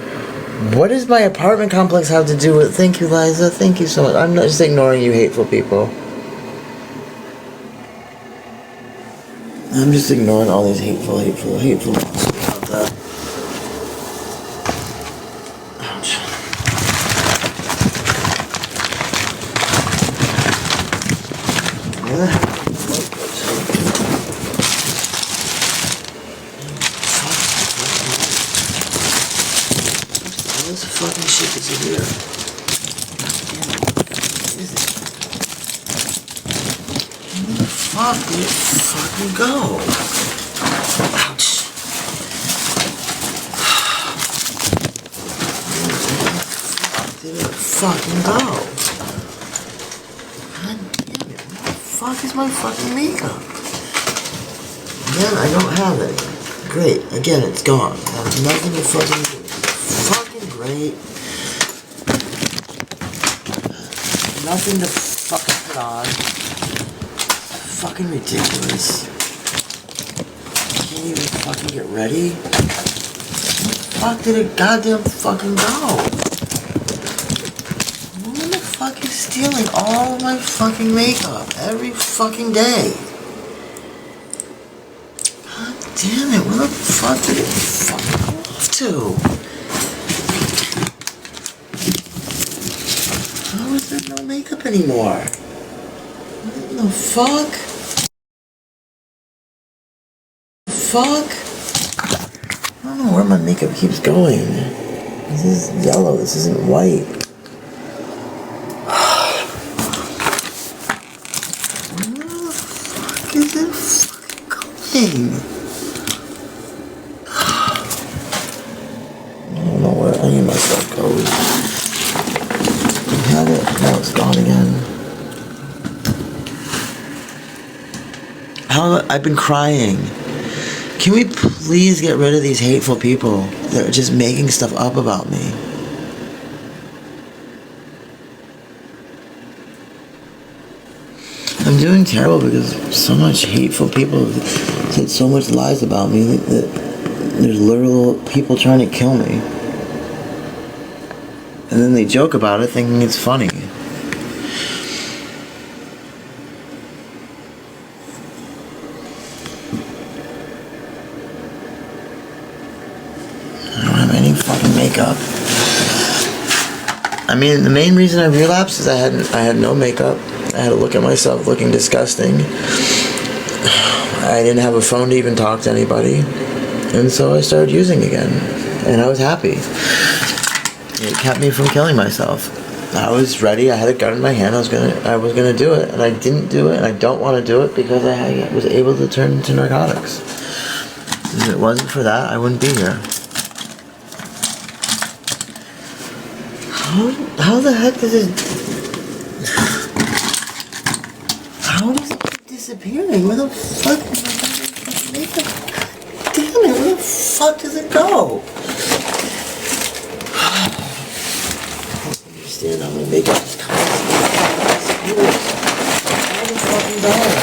What does my apartment complex have to do with... Thank you, Liza. Thank you so much. I'm not just ignoring you hateful people. I'm just ignoring all these hateful about that. Ouch. Where the heck? All this fucking shit is in here. What is it? Where the fuck did it fucking go? Ouch. Where did it fucking go? God damn it. Where the fuck is my fucking makeup? Again, I don't have it. Great. Again, it's gone. I have nothing to fucking do. Fucking great. Nothing to fucking put on. Fucking ridiculous. Can't even fucking get ready. Where the fuck did it goddamn fucking go? Who the fuck is stealing all my fucking makeup every fucking day? God damn it, where the fuck did it fucking go off to? How is there no makeup anymore? What the fuck? Fuck? I don't know where my makeup keeps going. This is yellow, this isn't white. Where the fuck is it fucking going? I don't know where any of my stuff goes. I had it, now it's gone again. I've been crying. Can we please get rid of these hateful people that are just making stuff up about me? I'm doing terrible because so much hateful people have said so much lies about me that there's literal people trying to kill me. And then they joke about it thinking it's funny. I don't have any fucking makeup. I mean, the main reason I relapsed is I had no makeup. I had to look at myself looking disgusting. I didn't have a phone to even talk to anybody. And so I started using again. And I was happy. It kept me from killing myself. I was ready. I had a gun in my hand. I was gonna do it. And I didn't do it. And I don't want to do it because I was able to turn to narcotics. If it wasn't for that, I wouldn't be here. How the heck does it... How does it keep disappearing? Where the fuck is my makeup? Damn it, where the fuck does it go? I don't understand how my makeup is constantly disappearing. All the fucking time.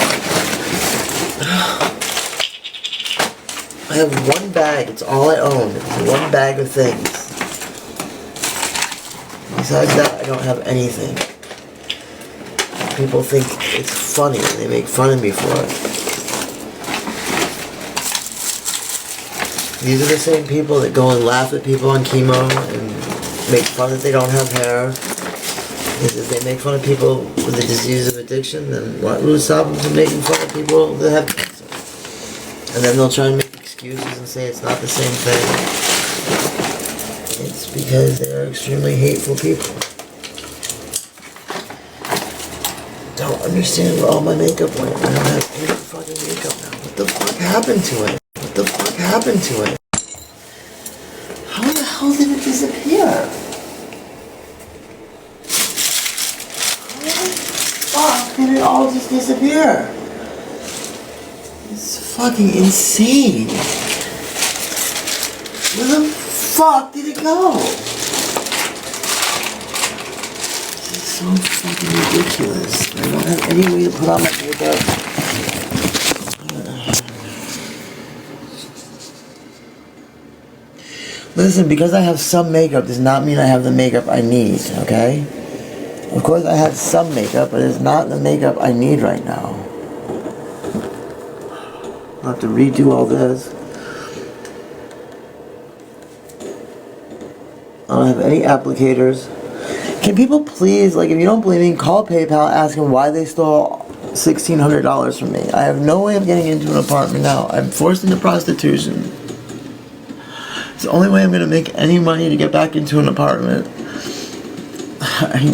I have one bag, it's all I own. It's one bag of things. Besides that, I don't have anything. People think it's funny and they make fun of me for it. These are the same people that go and laugh at people on chemo and make fun that they don't have hair. If they make fun of people with the disease of addiction, then what would stop them from making fun of people that have cancer? And then they'll try and make excuses and say it's not the same thing. It's because they are extremely hateful people. Don't understand where all my makeup went. I don't have any fucking makeup now. What the fuck happened to it? What the fuck happened to it? How the hell did it disappear? How the fuck did it all just disappear? It's fucking insane. Where the fuck did it go? This is so fucking ridiculous. I don't have any way to put on my makeup. Listen, because I have some makeup does not mean I have the makeup I need, okay? Of course I have some makeup, but it's not the makeup I need right now. I'll have to redo all this. I don't have any applicators. Can people please, like, if you don't believe me, call PayPal, ask them why they stole $1,600 from me. I have no way of getting into an apartment now. I'm forced into prostitution. It's the only way I'm going to make any money to get back into an apartment.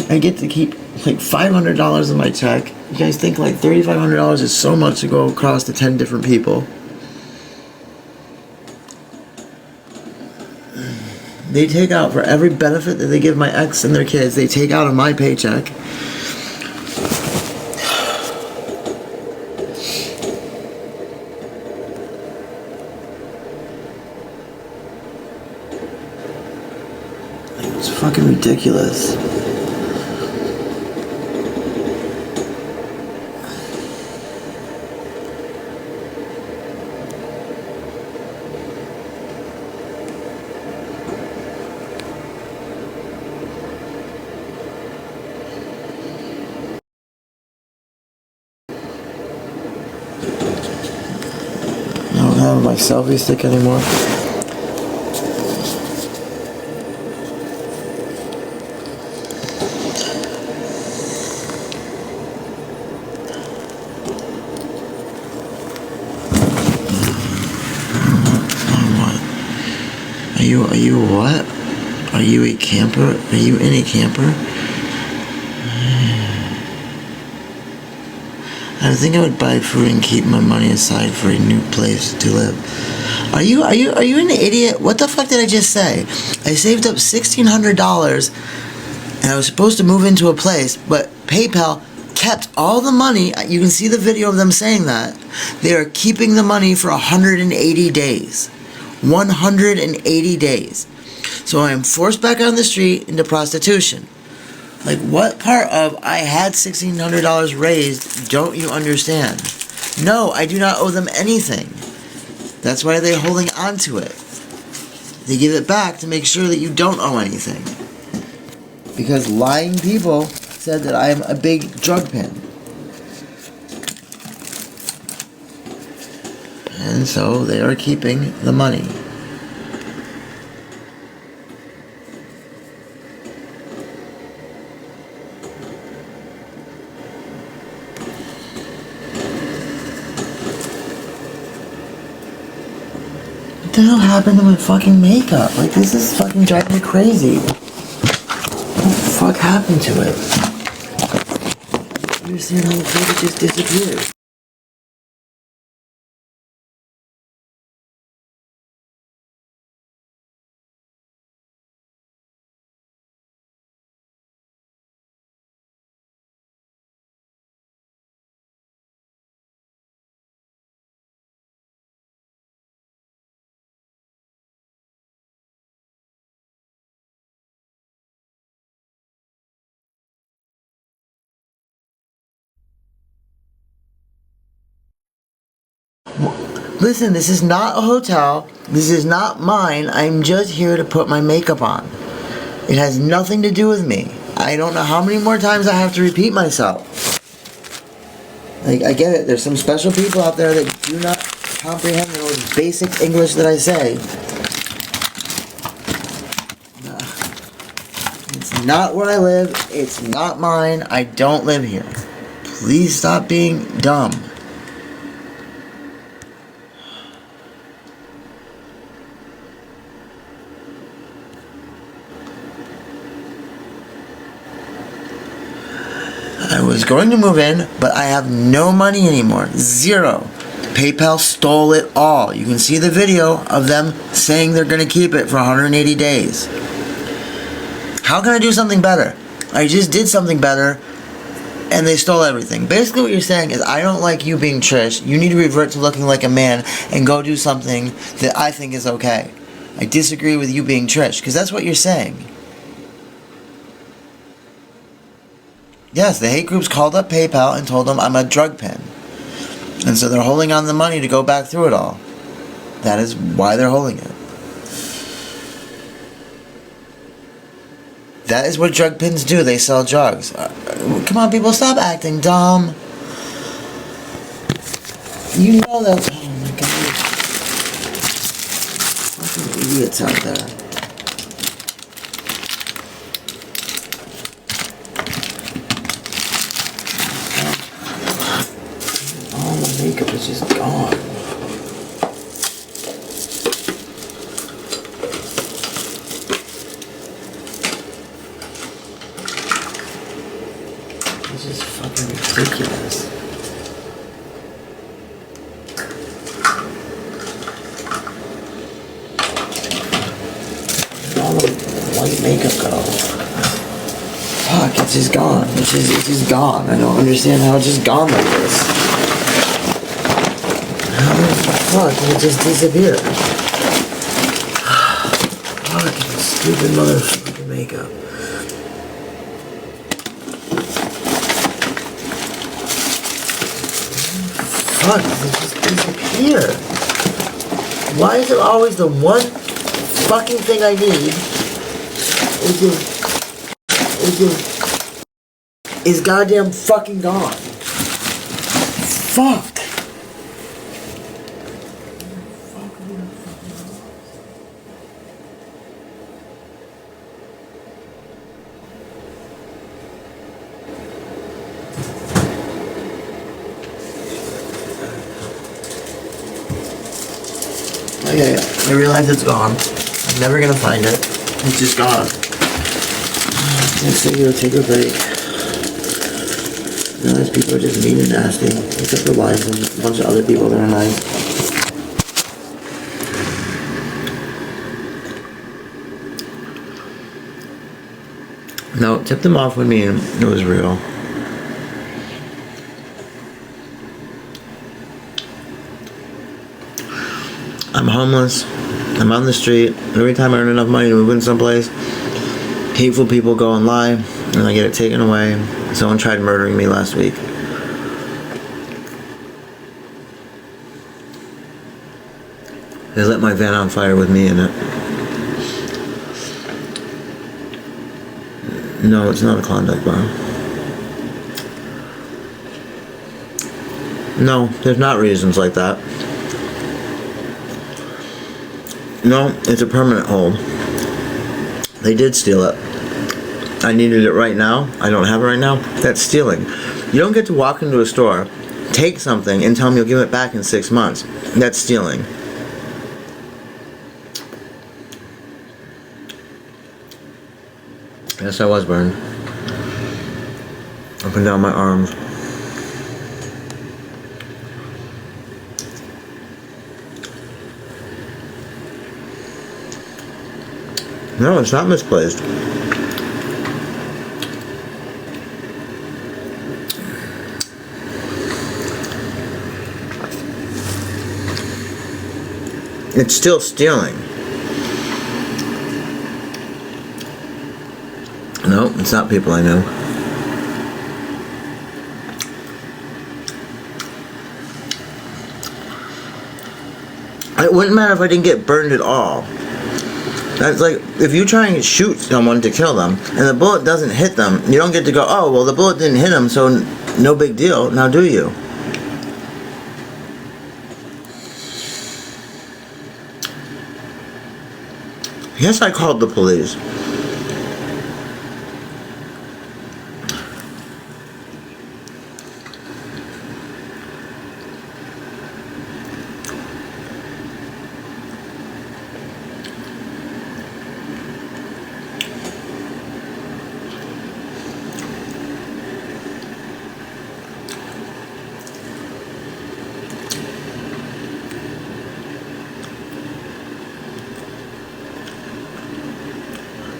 I get to keep like $500 in my check. You guys think like $3,500 is so much to go across to 10 different people? They take out for every benefit that they give my ex and their kids, they take out of my paycheck. It's fucking ridiculous. I don't have my selfie stick anymore. Are you what? Are you a camper? Are you in a camper? I think I would buy food and keep my money aside for a new place to live. Are you an idiot? What the fuck did I just say? I saved up $1,600 and I was supposed to move into a place, but PayPal kept all the money. You can see the video of them saying that. They are keeping the money for 180 days. 180 days. So I am forced back on the street into prostitution. Like, what part of I had $1,600 raised don't you understand? No, I do not owe them anything. That's why they're holding on to it. They give it back to make sure that you don't owe anything. Because lying people said that I am a big drug pin. And so they are keeping the money. What the hell happened to my fucking makeup? Like, this is fucking driving me crazy. What the fuck happened to it? I don't understand how the fuck it just disappeared. Listen, this is not a hotel. This is not mine. I'm just here to put my makeup on. It has nothing to do with me. I don't know how many more times I have to repeat myself. Like, I get it. There's some special people out there that do not comprehend the most basic English that I say. It's not where I live. It's not mine. I don't live here. Please stop being dumb. I was going to move in, but I have no money anymore. Zero. PayPal stole it all. You can see the video of them saying they're going to keep it for 180 days. How can I do something better? I just did something better, and they stole everything. Basically what you're saying is, I don't like you being Trish. You need to revert to looking like a man and go do something that I think is okay. I disagree with you being Trish, because that's what you're saying. Yes, the hate groups called up PayPal and told them I'm a drug pin. And so they're holding on the money to go back through it all. That is why they're holding it. That is what drug pins do. They sell drugs. Come on, people, stop acting dumb. You know that. Oh my god. Fucking idiots out there. Makeup is just gone. This is fucking ridiculous. Where'd all the white makeup go? Fuck, it's just gone. It's just gone. I don't understand how it's just gone like this. Fuck, it just disappeared. Fucking stupid motherfucking makeup. Fuck, it just disappeared. Why is it always the one fucking thing I need is goddamn fucking gone? Fuck. Okay, I realize it's gone. I'm never gonna find it. It's just gone. Next thing you'll take a break. Realize people are just mean and nasty. Except for wives and a bunch of other people that are nice. No, tip them off with me and it was real. I'm homeless. I'm on the street. Every time I earn enough money to move in someplace, hateful people go and lie, and I get it taken away. Someone tried murdering me last week. They lit my van on fire with me in it. No, it's not a Klondike bar. No, there's not reasons like that. No, it's a permanent hold. They did steal it. I needed it right now. I don't have it right now. That's stealing. You don't get to walk into a store, take something, and tell me you'll give it back in 6 months. That's stealing. Yes, I was burned. Up and down my arms. No, it's not misplaced. It's still stealing. No, it's not people I know. It wouldn't matter if I didn't get burned at all. That's like, if you try and shoot someone to kill them, and the bullet doesn't hit them, you don't get to go, oh, well, the bullet didn't hit him, so no big deal. Now do you? Yes, I called the police.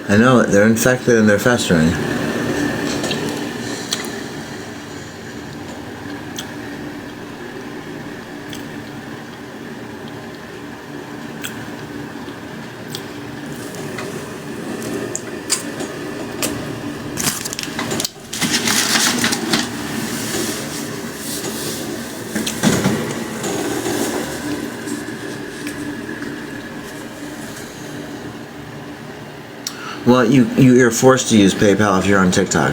I know it. They're infected and they're festering. Well, you're forced to use PayPal if you're on TikTok.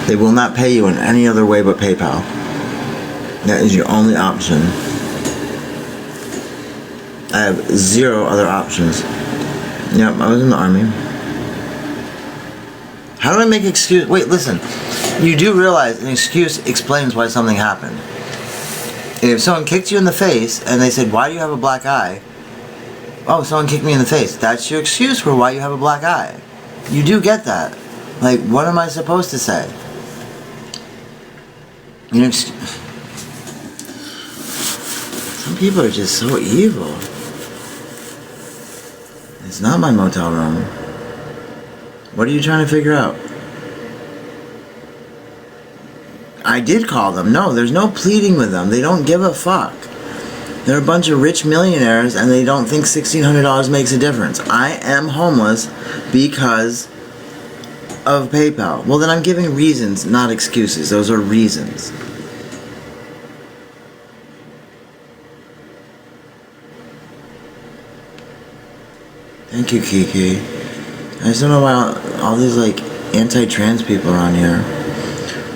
They will not pay you in any other way but PayPal. That is your only option. I have 0 other options. Yep, I was in the army. How do I make excuse? Wait, listen. You do realize an excuse explains why something happened. If someone kicked you in the face and they said, why do you have a black eye? Oh, someone kicked me in the face. That's your excuse for why you have a black eye. You do get that. Like, what am I supposed to say? You know, some people are just so evil. It's not my motel room. What are you trying to figure out? I did call them. No, there's no pleading with them. They don't give a fuck. They're a bunch of rich millionaires and they don't think $1,600 makes a difference. I am homeless because of PayPal. Well, then I'm giving reasons, not excuses. Those are reasons. Thank you, Kiki. I just don't know why all these like anti-trans people are on here.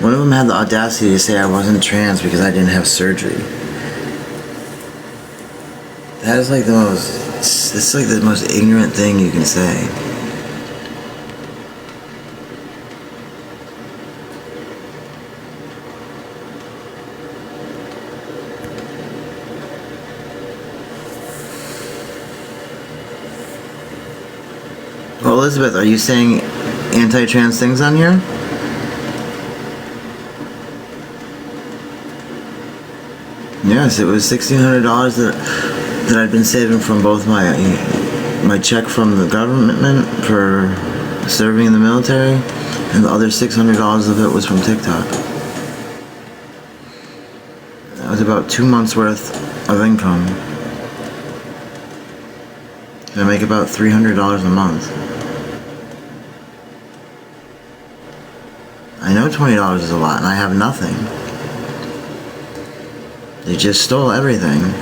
One of them had the audacity to say I wasn't trans because I didn't have surgery. That is like this is like the most ignorant thing you can say. Well, Elizabeth, are you saying anti-trans things on here? Yes, it was $1,600 that I'd been saving from both my check from the government for serving in the military, and the other $600 of it was from TikTok. That was about 2 months worth of income. I make about $300 a month. I know $20 is a lot, and I have nothing. They just stole everything.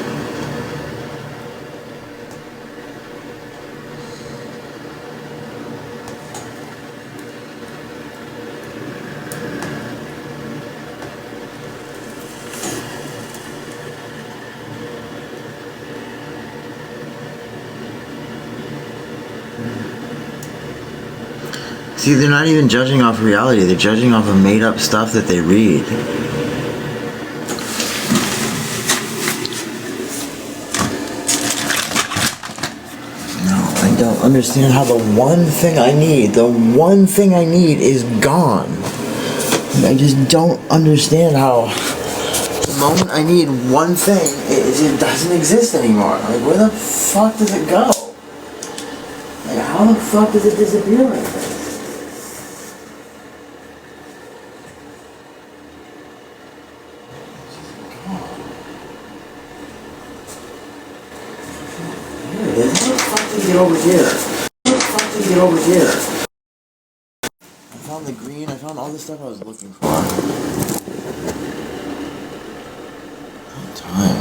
See, they're not even judging off reality, they're judging off of made up stuff that they read. No, I don't understand how the one thing I need is gone. I just don't understand how the moment I need one thing, it doesn't exist anymore. Like, where the fuck does it go? Like, how the fuck does it disappear like this? How the fuck did it get over here? How the fuck did it get over here? I found the green, I found all the stuff I was looking for. Time.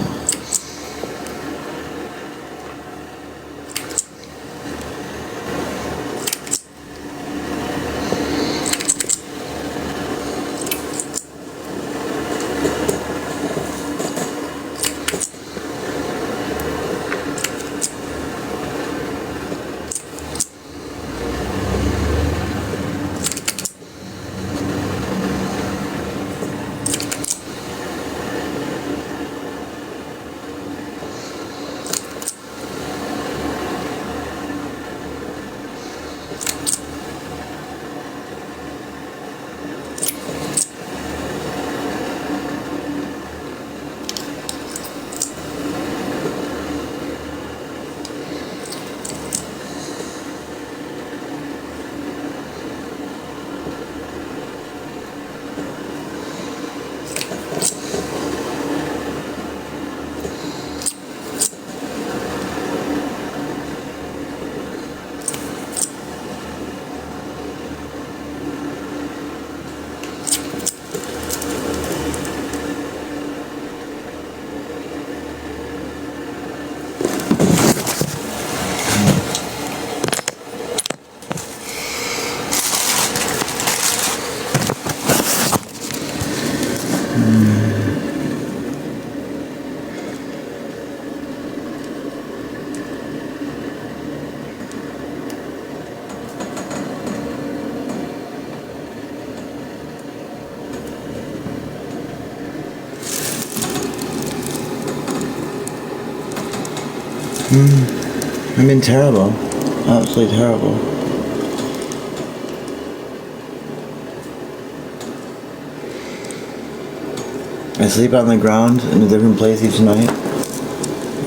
I've been terrible. Absolutely terrible. I sleep on the ground in a different place each night.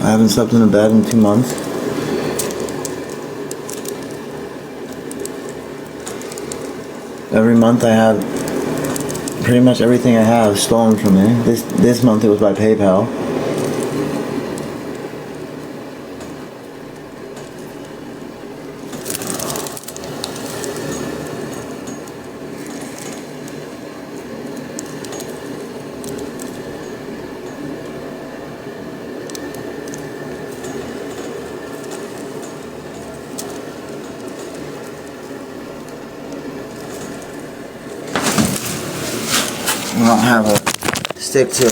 I haven't slept in a bed in 2 months. Every month I have pretty much everything I have stolen from me. This month it was by PayPal. I don't have a stick to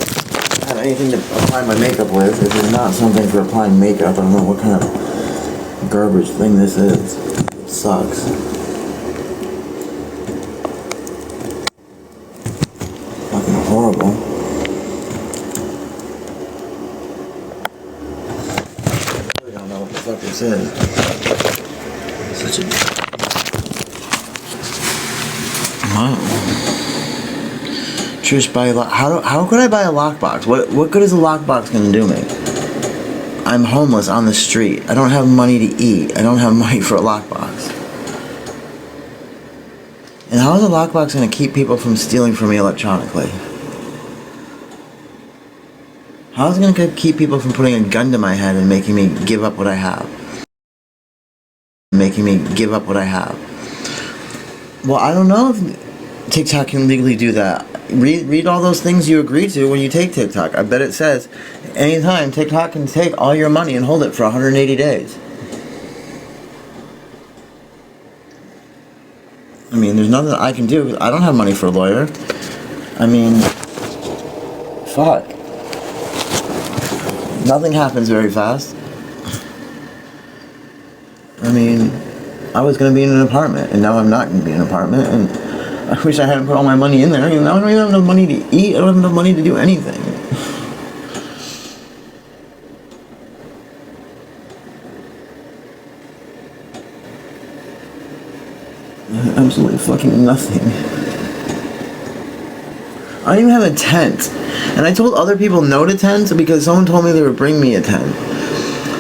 have anything to apply my makeup with. This is not something for applying makeup. I don't know what kind of garbage thing this is. It sucks. Fucking horrible. I really don't know what the fuck this is. Such a... Wow. Trish, buy a lock. How could I buy a lockbox? What good is a lockbox gonna do me? I'm homeless on the street. I don't have money to eat. I don't have money for a lockbox. And how is a lockbox gonna keep people from stealing from me electronically? How is it gonna keep people from putting a gun to my head and making me give up what I have? making me give up what I have. Well, I don't know if TikTok can legally do that. Read all those things you agree to when you take TikTok. I bet it says anytime TikTok can take all your money and hold it for 180 days. I mean, there's nothing I can do. I don't have money for a lawyer. I mean, fuck. Nothing happens very fast. I mean, I was going to be in an apartment, and now I'm not going to be in an apartment, and I wish I hadn't put all my money in there. I don't even have enough money to eat. I don't have enough money to do anything. Absolutely fucking nothing. I don't even have a tent. And I told other people no to tents because someone told me they would bring me a tent.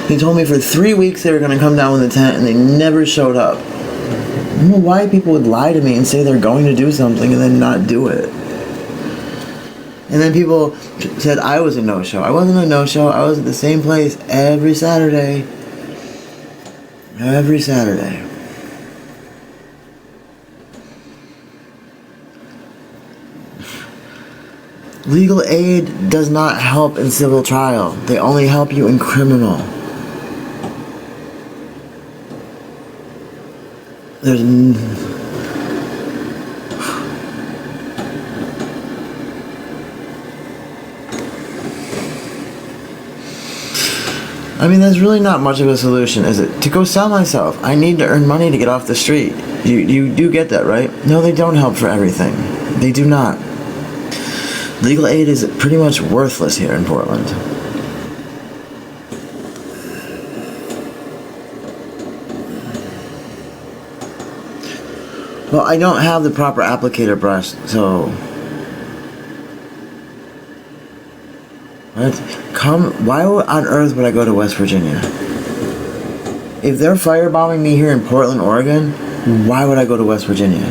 They told me for 3 weeks they were going to come down with a tent, and they never showed up. I don't know why people would lie to me and say they're going to do something and then not do it. And then people said I was a no-show. I wasn't a no-show. I was at the same place every Saturday. Every Saturday. Legal aid does not help in civil trial. They only help you in criminal. I mean, there's really not much of a solution, is it? To go sell myself, I need to earn money to get off the street. You do get that, right? No, they don't help for everything. They do not. Legal aid is pretty much worthless here in Portland. Well, I don't have the proper applicator brush, so... Why on earth would I go to West Virginia? If they're firebombing me here in Portland, Oregon, why would I go to West Virginia?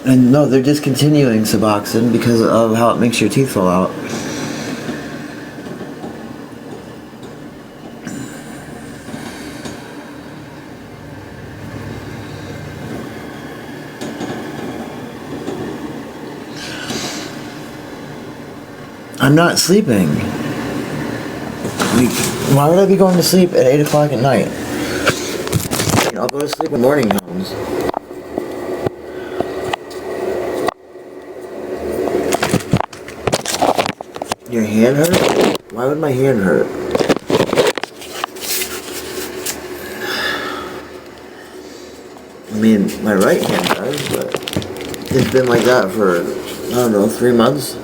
And no, they're discontinuing Suboxone because of how it makes your teeth fall out. I'm not sleeping. Why would I be going to sleep at 8 o'clock at night? I'll go to sleep when morning comes. Your hand hurt? Why would my hand hurt? I mean, my right hand does, but it's been like that for, I don't know, 3 months.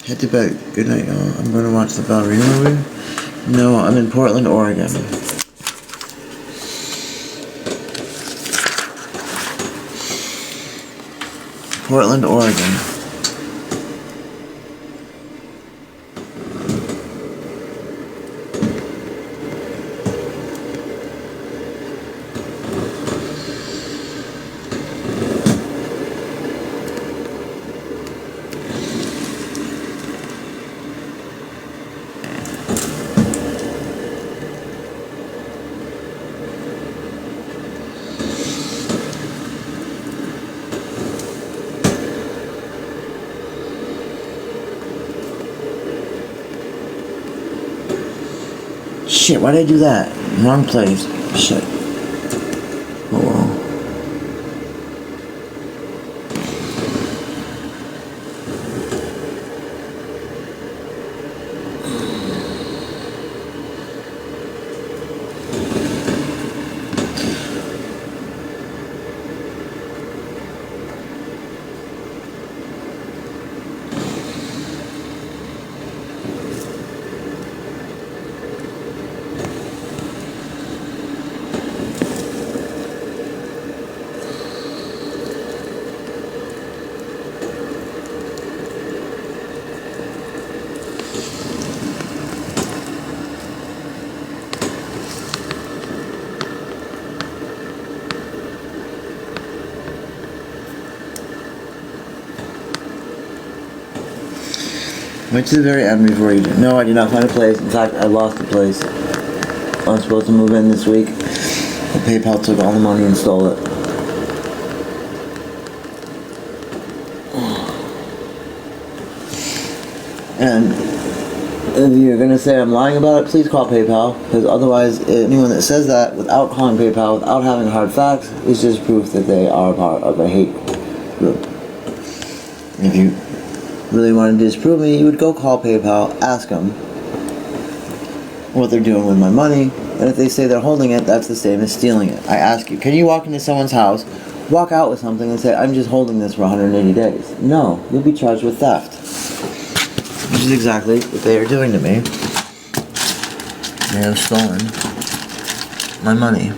Head to bed. Good night, y'all. I'm going to watch the ballerina movie. No, I'm in Portland, Oregon. Portland, Oregon. Shit, why did I do that? Wrong place. Shit. Oh well. Wait to the very end before you do. No, I did not find a place. In fact, I lost a place. I was supposed to move in this week. The PayPal took all the money and stole it. And if you're gonna say I'm lying about it, please call PayPal, because otherwise anyone that says that without calling PayPal, without having hard facts, is just proof that they are part of a hate group. If you really wanted to disprove me, you would go call PayPal, ask them what they're doing with my money, and if they say they're holding it, that's the same as stealing it. I ask you, can you walk into someone's house, walk out with something and say, I'm just holding this for 180 days? No, you'll be charged with theft. Which is exactly what they are doing to me. They have stolen my money.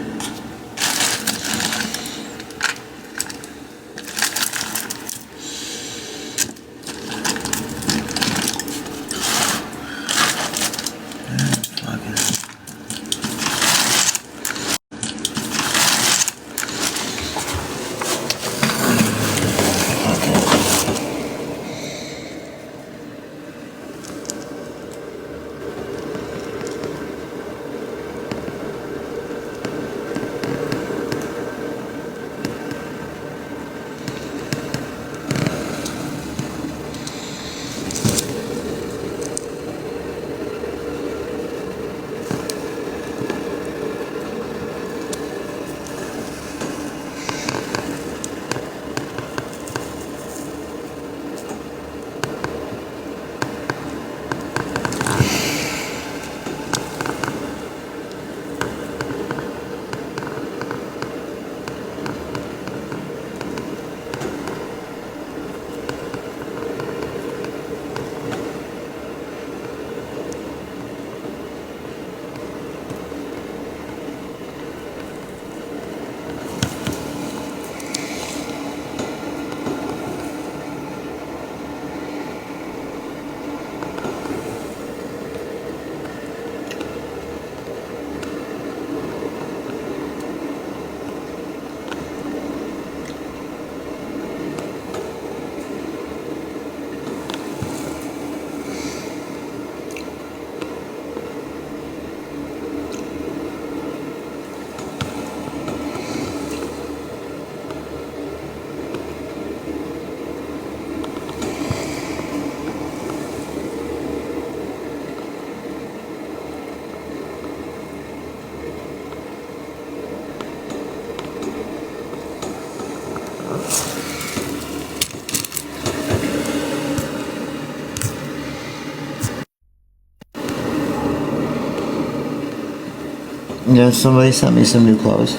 Yeah, somebody sent me some new clothes.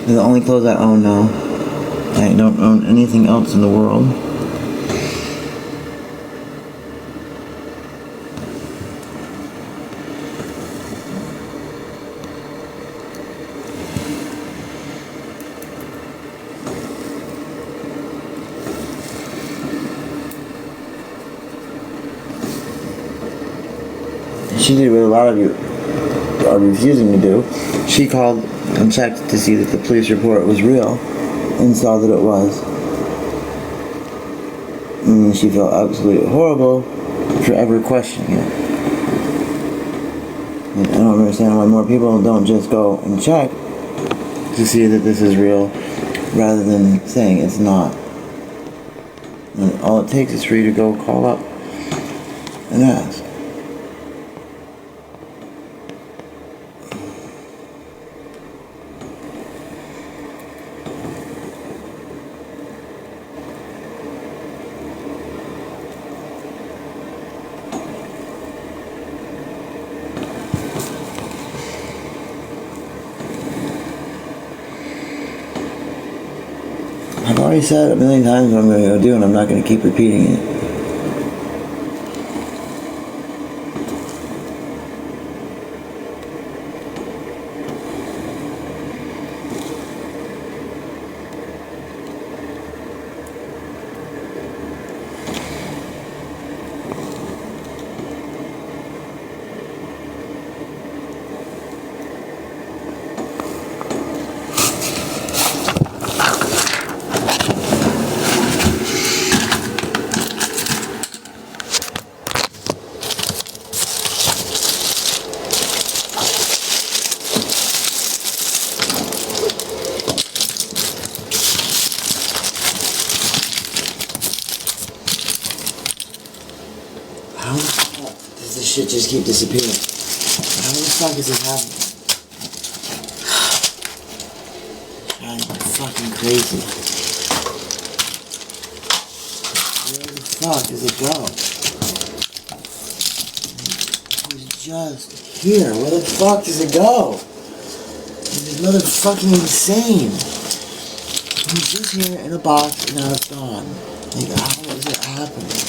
They're the only clothes I own now. I don't own anything else in the world. She did what a lot of you are refusing to do. She called and checked to see that the police report was real and saw that it was. And she felt absolutely horrible for ever questioning it. And I don't understand why more people don't just go and check to see that this is real rather than saying it's not. And all it takes is for you to go call up and ask. I've already said it a million times what I'm going to go do, and I'm not going to keep repeating it. shit just keep disappearing? How the fuck is this happening? Driving me fucking crazy. Where the fuck does it go? It was just here. Where the fuck does it go? This is motherfucking insane. It was just here in a box and now it's gone. Like, how is it happening?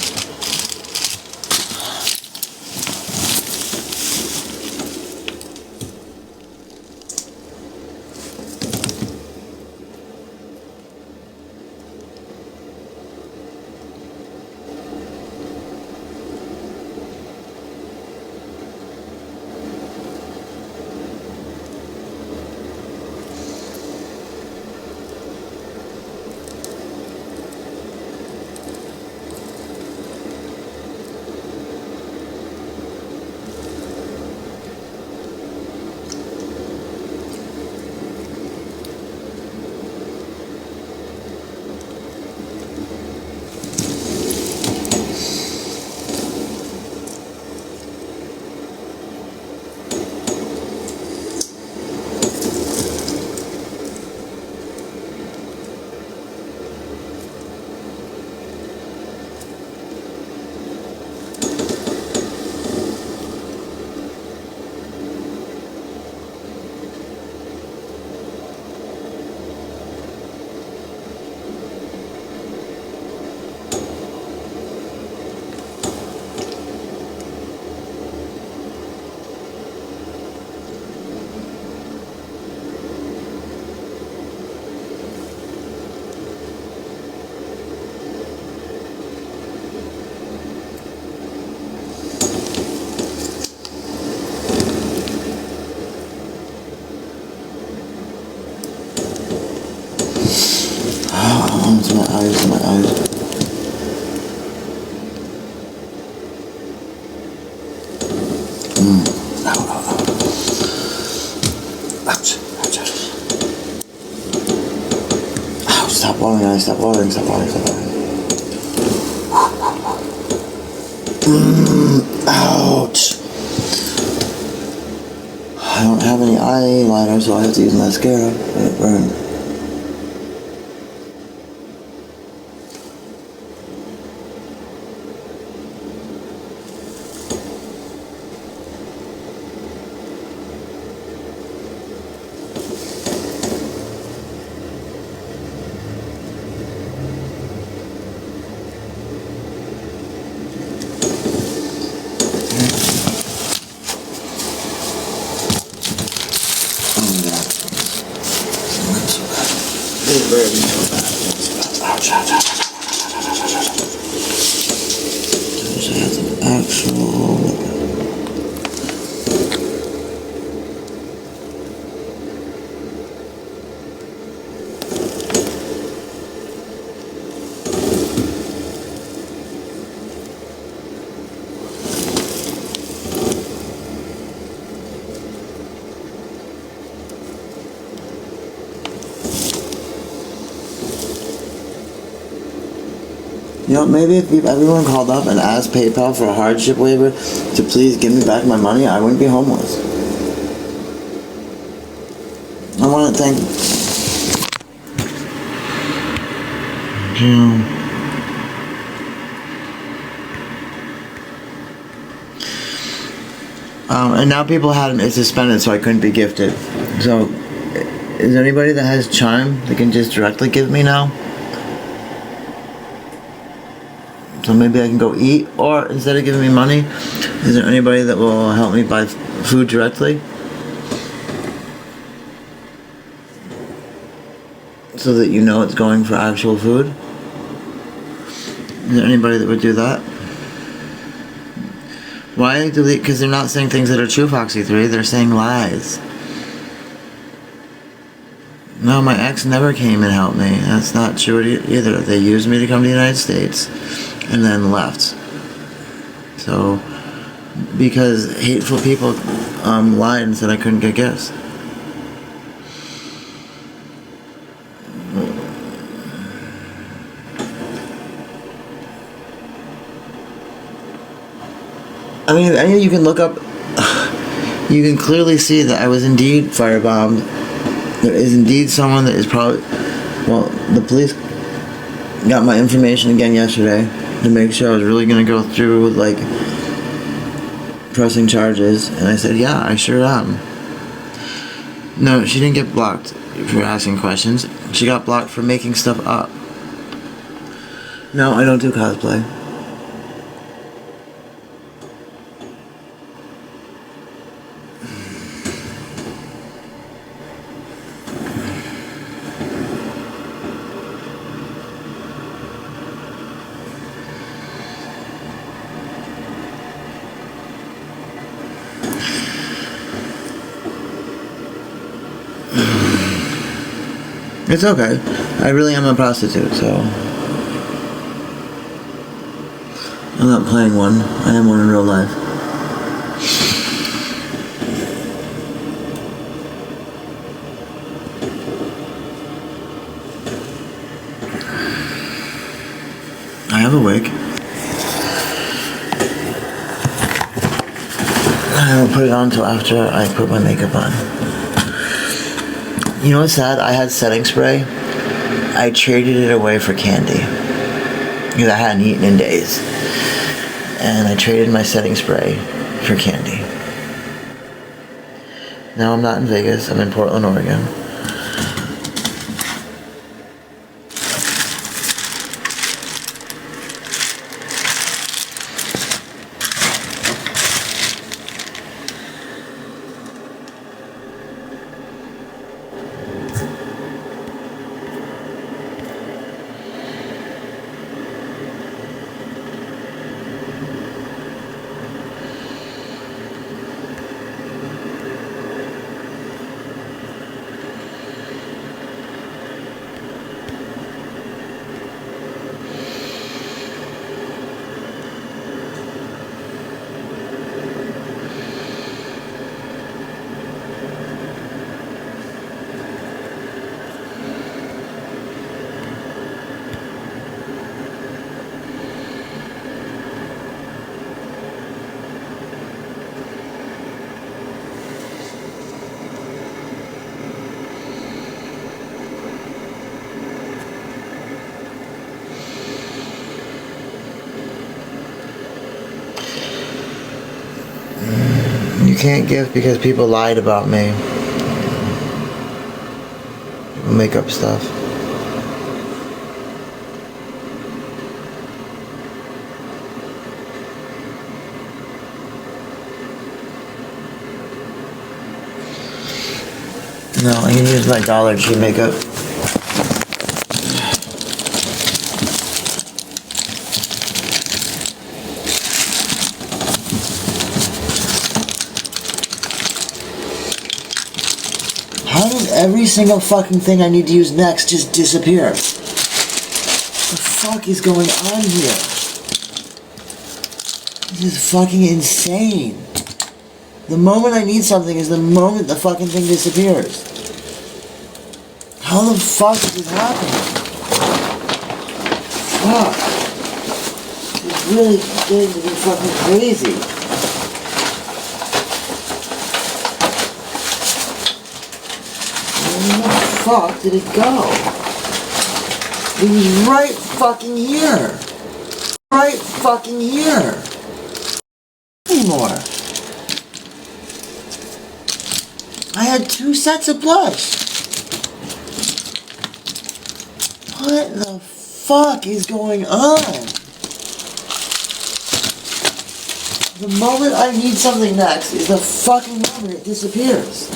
To my eyes, my eyes. Ow, ow, ow. Ouch, ouch, ouch. Ow, stop watering, guys, stop watering, stop watering, stop watering. Ouch. I don't have any eyeliner, so I have to use mascara. It burned. Ouch, ouch, ouch, ouch, ouch, ouch, ouch. So I have some actual... You know, maybe if everyone called up and asked PayPal for a hardship waiver to please give me back my money, I wouldn't be homeless. I want to thank you. And now people had it suspended, so I couldn't be gifted. So, is there anybody that has Chime that can just directly give me now? So maybe I can go eat, or instead of giving me money, is there anybody that will help me buy food directly? So that you know it's going for actual food? Is there anybody that would do that? Why delete? Because they're not saying things that are true, Foxy 3, they're saying lies. No, my ex never came and helped me. That's not true either. They used me to come to the United States and then left. So, because hateful people lied and said I couldn't get gifts. I mean, you can look up. You can clearly see that I was indeed firebombed. There is indeed someone that is probably. Well, the police got my information again yesterday to make sure I was really gonna go through with like pressing charges, and I said, yeah, I sure am. No, she didn't get blocked for asking questions. She got blocked for making stuff up. No, I don't do cosplay. It's okay. I really am a prostitute, so I'm not playing one. I am one in real life. I have a wig. I don't put it on until after I put my makeup on. You know what's sad? I had setting spray. I traded it away for candy because I hadn't eaten in days. And I traded my setting spray for candy. Now I'm not in Vegas. I'm in Portland, Oregon. You can't give because people lied about me. People make up stuff. No, I can use my Dollar Tree makeup. How does every single fucking thing I need to use next just disappear? What the fuck is going on here? This is fucking insane. The moment I need something is the moment the fucking thing disappears. How the fuck is this happening? Fuck. It's really getting to be fucking crazy. Where the fuck did it go? It was right fucking here. Right fucking here. Anymore. I had 2 sets of blush. What the fuck is going on? The moment I need something next is the fucking moment it disappears.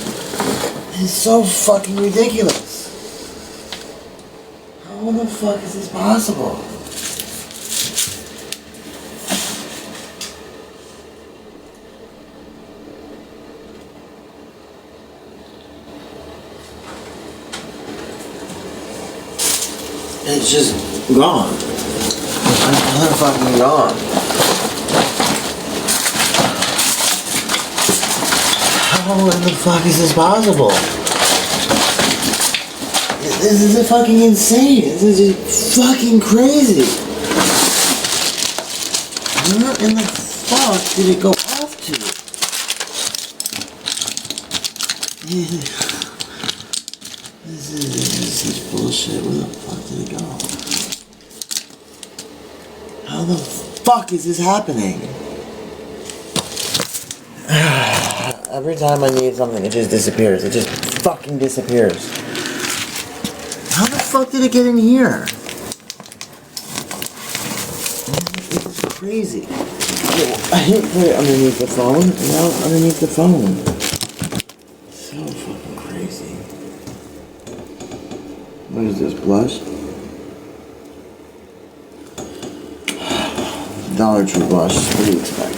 It's so fucking ridiculous. How the fuck is this possible? It's just gone. It's fucking gone. How in the fuck is this possible? This is fucking insane. This is just fucking crazy. Where in the fuck did it go? This is bullshit. Where the fuck did it go? How the fuck is this happening? Every time I need something, it just disappears. It just fucking disappears. How the fuck did it get in here? It's crazy. I hit put it underneath the phone, and now it's underneath the phone. So fucking crazy. What is this, blush? Dollar Tree blush. What do you expect?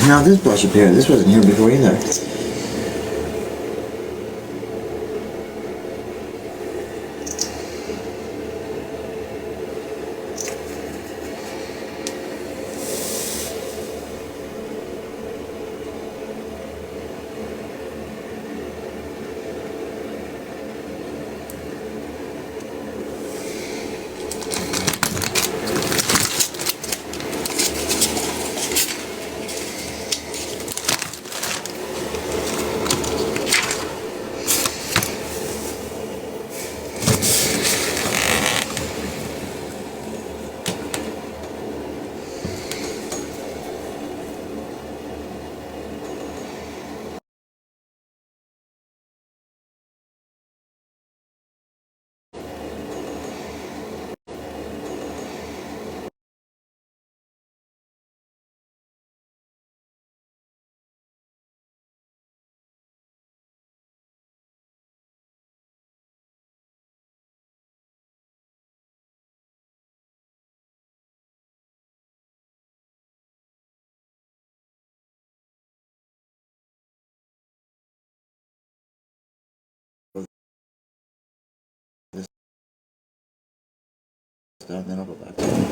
Now this blush appeared. This wasn't here before either. This stuff, then I'll go back to it.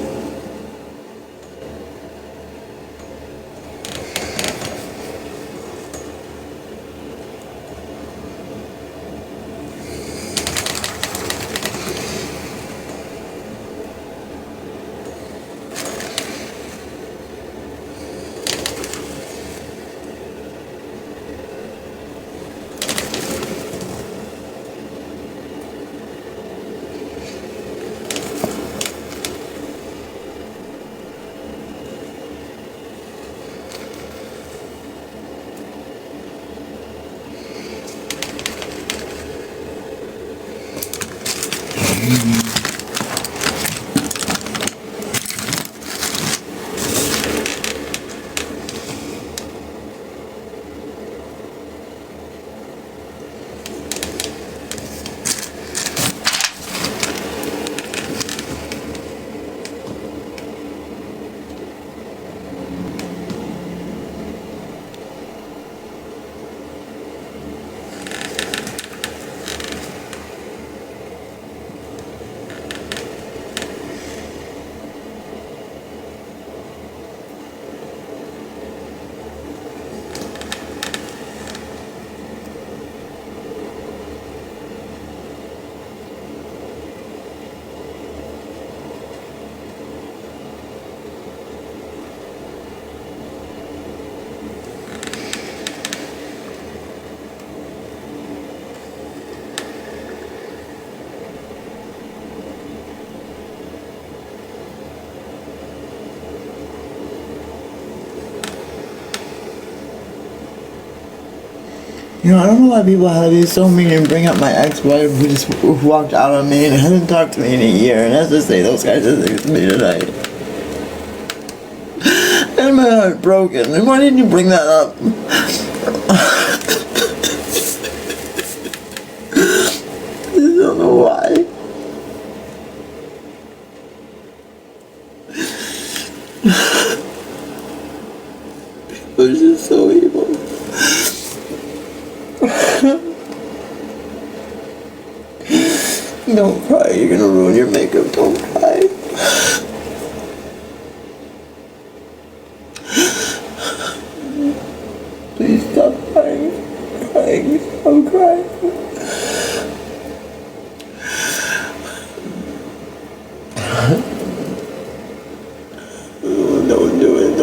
You know, I don't know why people have to be so mean and bring up my ex-wife who walked out on me and hasn't talked to me in a year and has to say those kinds of things to me tonight. And my heart broken. And why didn't you bring that up? I don't know why. It was just so evil. Don't cry, you're gonna ruin your makeup, don't cry. Please stop crying. Stop crying. Oh, don't do it,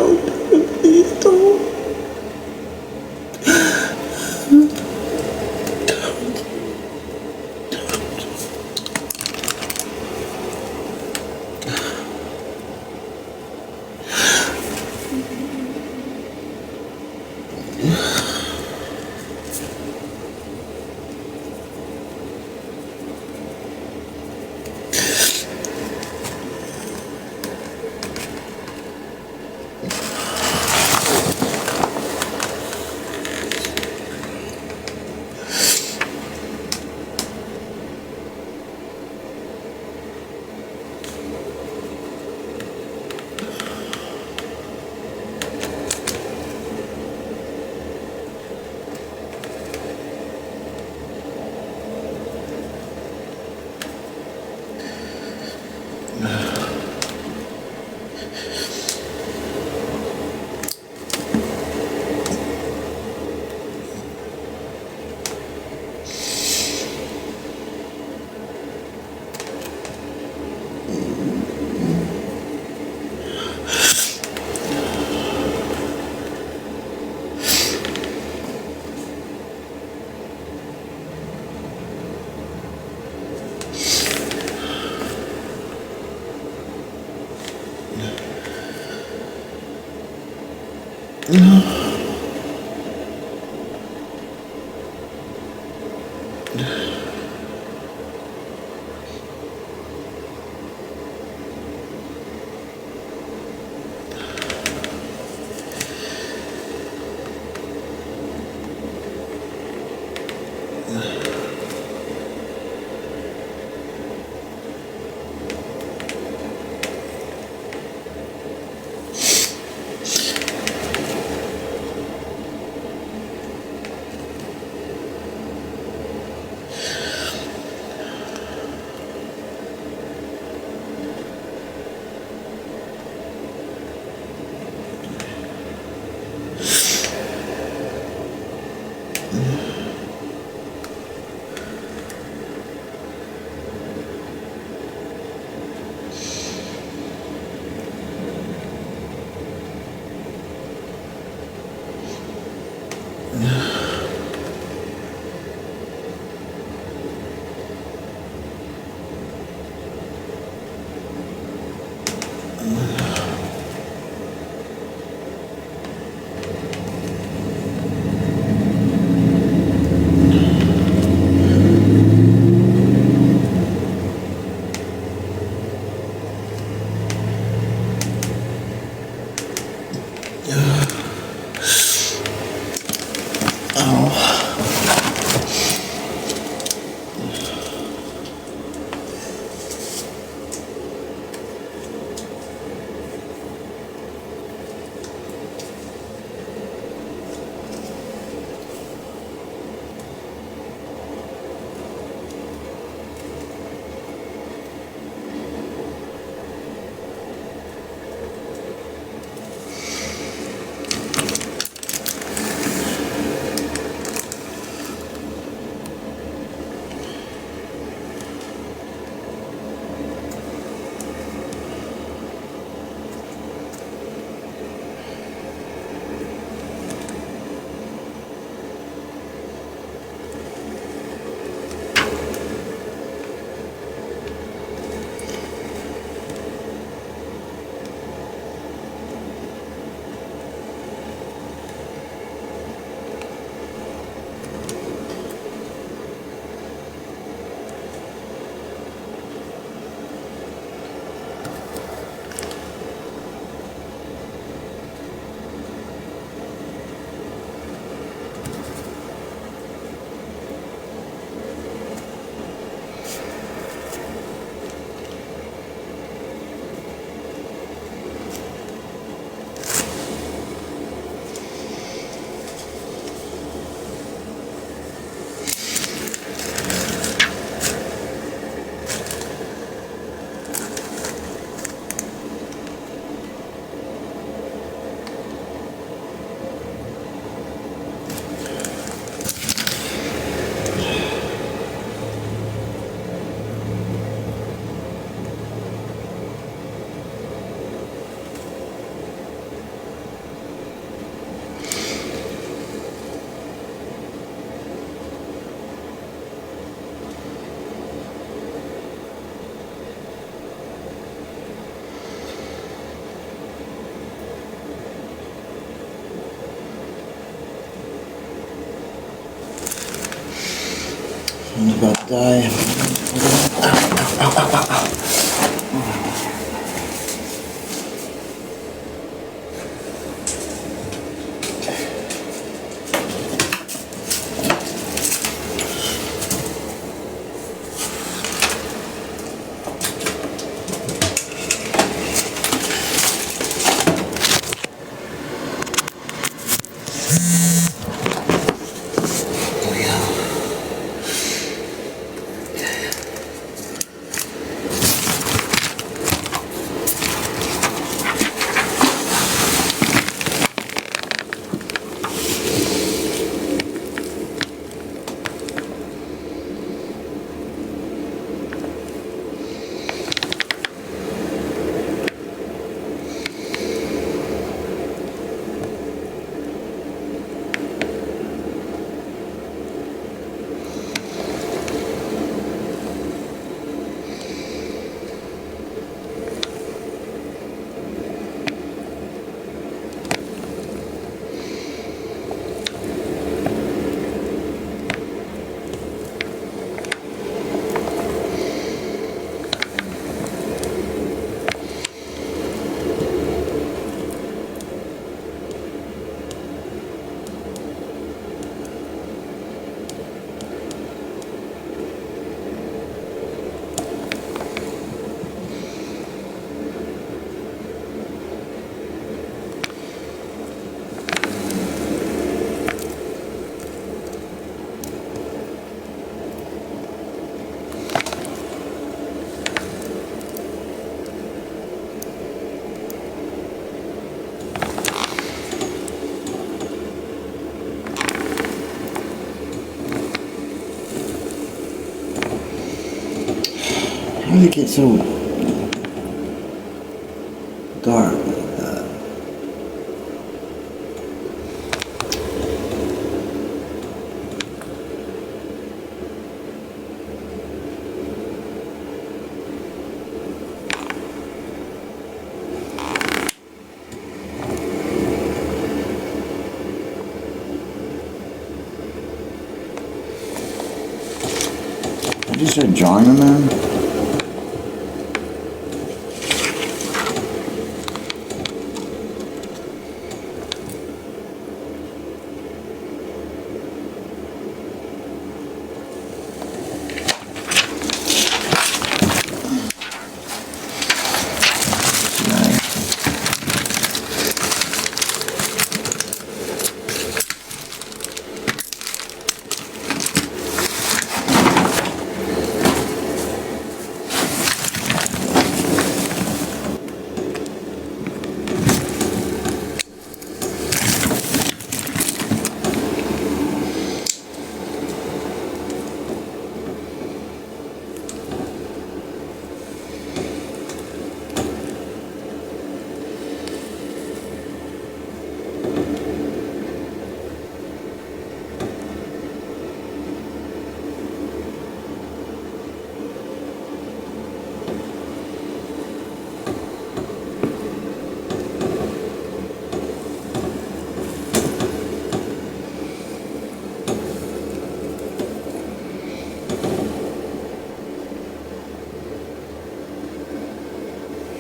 please don't. I'm about to die. How did it get so dark like that? Did you start drawing them then?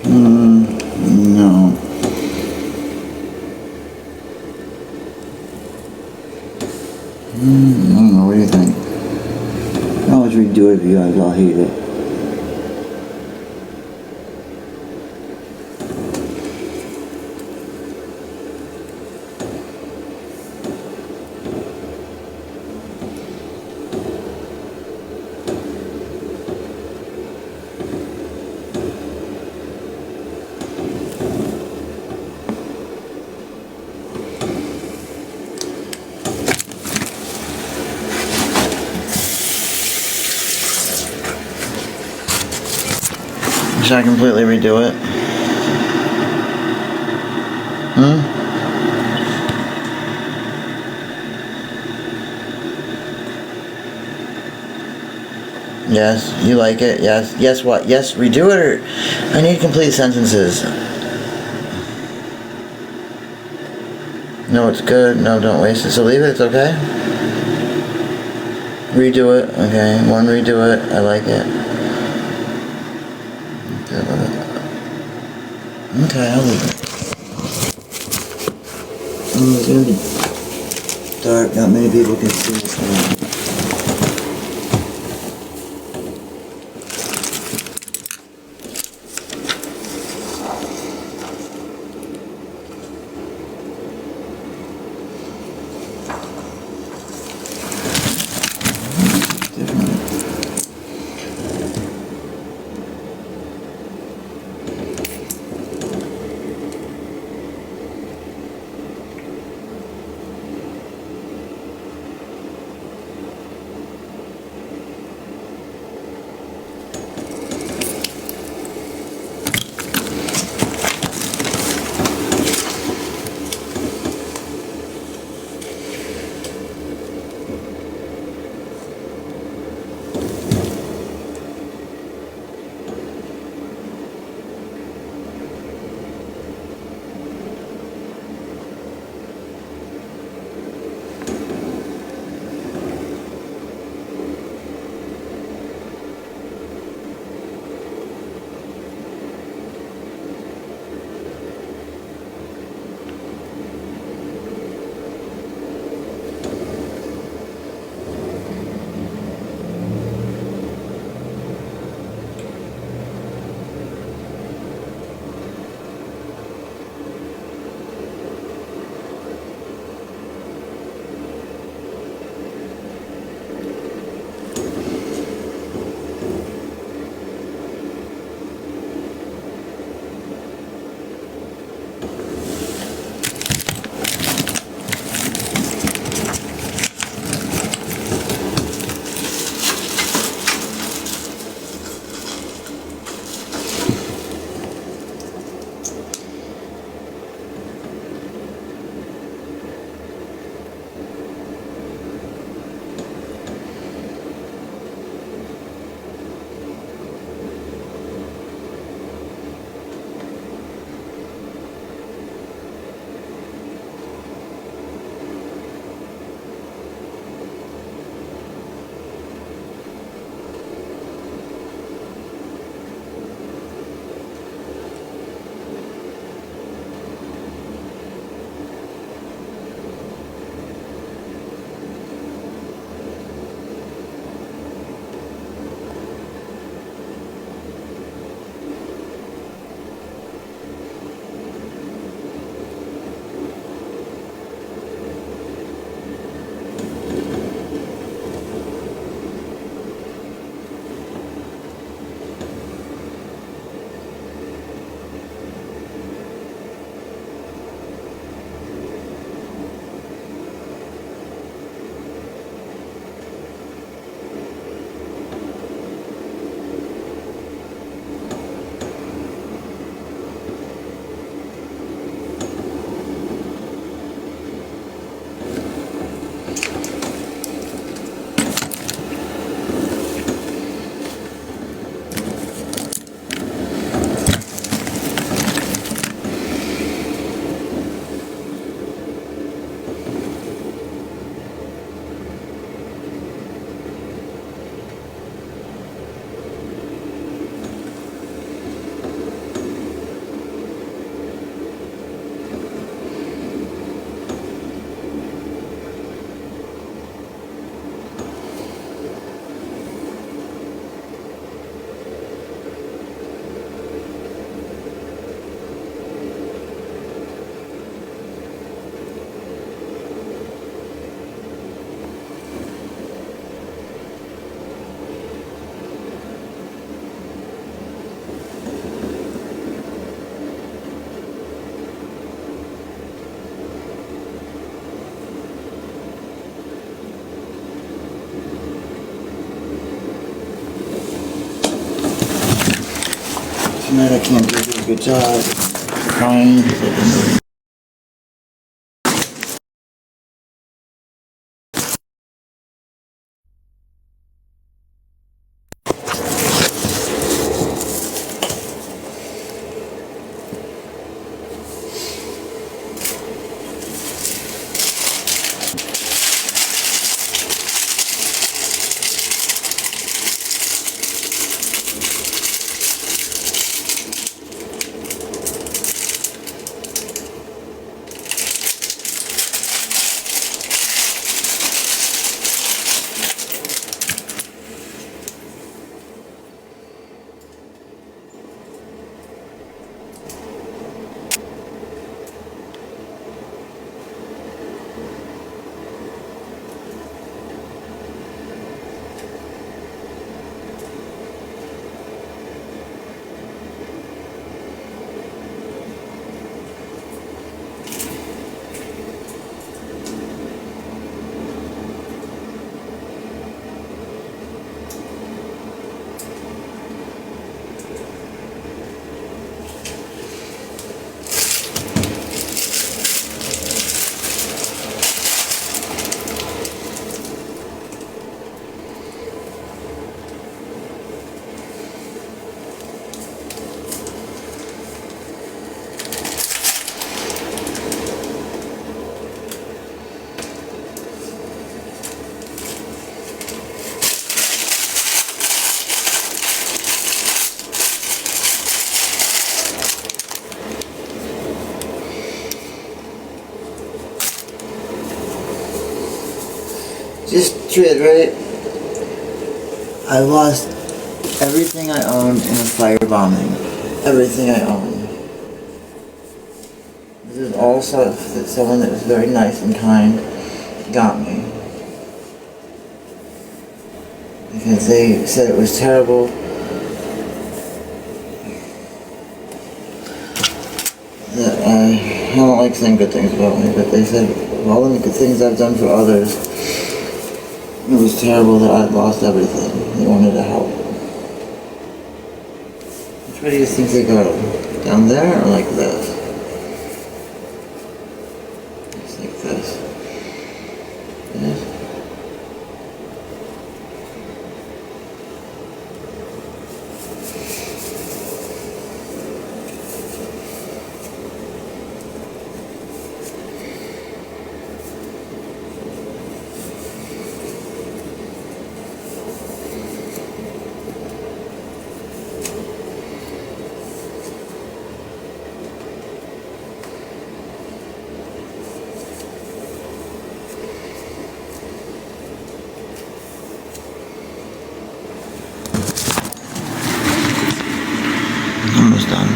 No. I don't know, what do you think? I'll just redo it if you guys all hate it. Should I completely redo it? Yes, you like it? Yes. Yes, what? Yes, redo it, or I need complete sentences. No, it's good. No, don't waste it. So leave it, it's okay? Redo it, okay. One, redo it. I like it. Okay, I'll leave it. It's gonna be dark. Not many people can see this one. Tonight I can't do a good job. Crying because I've been doing. Just treat it, right? I lost everything I owned in a firebombing. Everything I owned. This is all stuff that someone that was very nice and kind got me. Because they said it was terrible. That I don't like saying good things about me, but they said all the good things I've done for others, it was terrible that I'd lost everything. They wanted to help. Which way do you think they go? Down there or like this? It's like this. Yes. Almost done.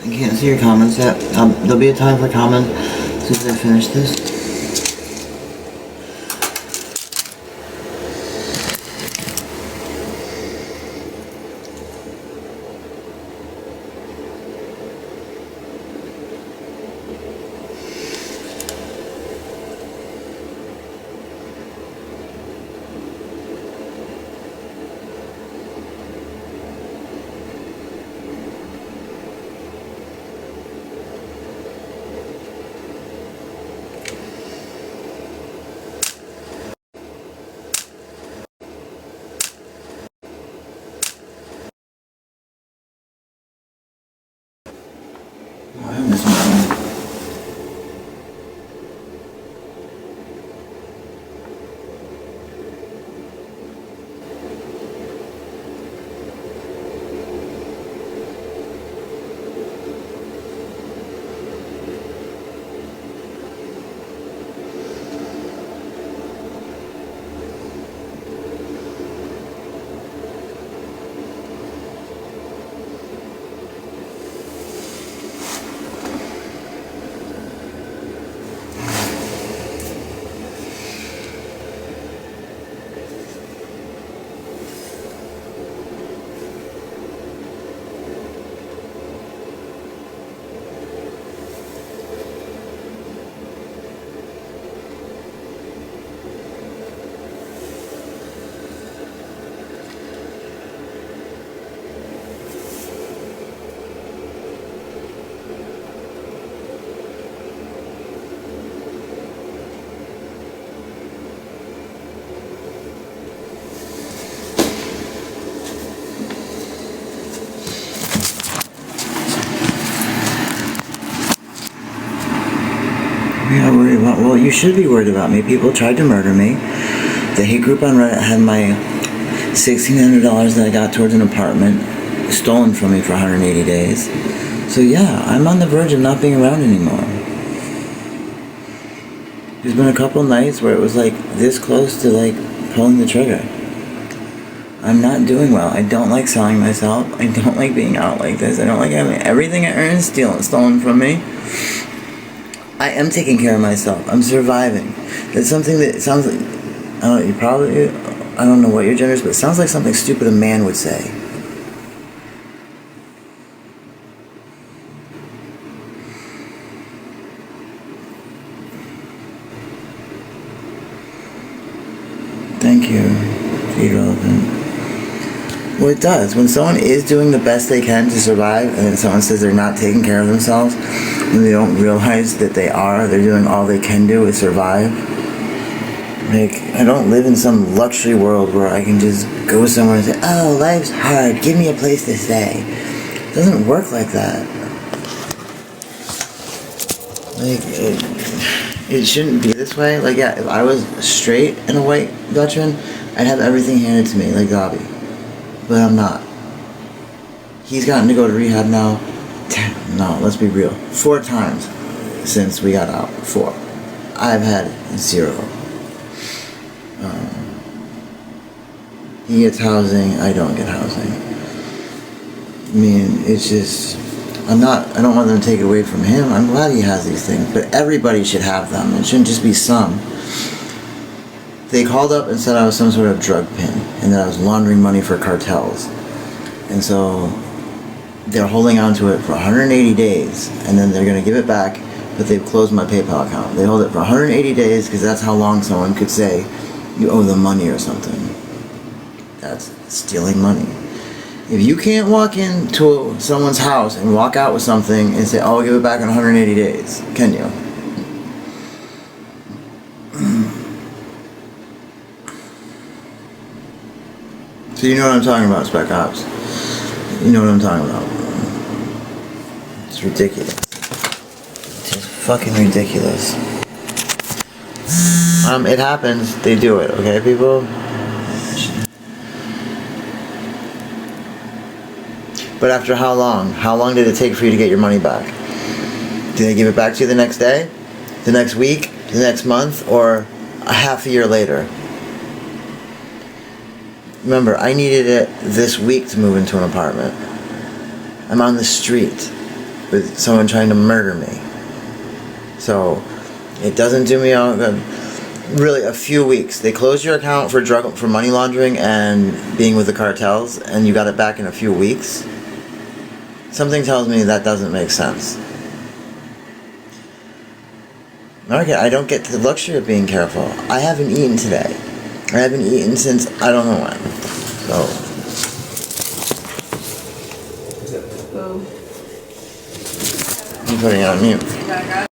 I can't see your comments yet. There'll be a time for comment as soon as I finish this. I miss mine. Yeah, worried about, well, you should be worried about me. People tried to murder me. The hate group on Reddit had my $1,600 that I got towards an apartment stolen from me for 180 days. So yeah, I'm on the verge of not being around anymore. There's been a couple nights where it was like this close to like pulling the trigger. I'm not doing well. I don't like selling myself. I don't like being out like this. I don't like having everything I earn stolen from me. I am taking care of myself. I'm surviving. That's something that sounds like, I don't know, you probably, I don't know what your gender is, but it sounds like something stupid a man would say. Thank you, irrelevant. Well, it does. When someone is doing the best they can to survive, and then someone says they're not taking care of themselves, and they don't realize that they are, they're doing all they can do to survive. Like, I don't live in some luxury world where I can just go somewhere and say, oh, life's hard, give me a place to stay. It doesn't work like that. Like, it shouldn't be this way. Like, yeah, if I was straight and a white veteran, I'd have everything handed to me, like Dobby. But I'm not. He's gotten to go to rehab now. No, let's be real. 4 times since we got out. 4. I've had 0. He gets housing. I don't get housing. I mean, it's just, I don't want them to take it away from him. I'm glad he has these things, but everybody should have them. It shouldn't just be some. They called up and said I was some sort of drug pin and that I was laundering money for cartels. And so they're holding on to it for 180 days and then they're going to give it back, but they've closed my PayPal account. They hold it for 180 days because that's how long someone could say you owe them money or something. That's stealing money. If you can't walk into someone's house and walk out with something and say, oh, I'll give it back in 180 days, can you? So you know what I'm talking about, Spec Ops. You know what I'm talking about. It's ridiculous. It's just fucking ridiculous. It happens. They do it, okay, people? But after how long? How long did it take for you to get your money back? Did they give it back to you the next day? The next week? The next month? Or a half a year later? Remember, I needed it this week to move into an apartment. I'm on the street with someone trying to murder me. So, it doesn't do me all good. Really, a few weeks. They closed your account for money laundering and being with the cartels, and you got it back in a few weeks. Something tells me that doesn't make sense. Okay, I don't get the luxury of being careful. I haven't eaten today. I haven't eaten since I don't know when. So. I'm putting it on mute.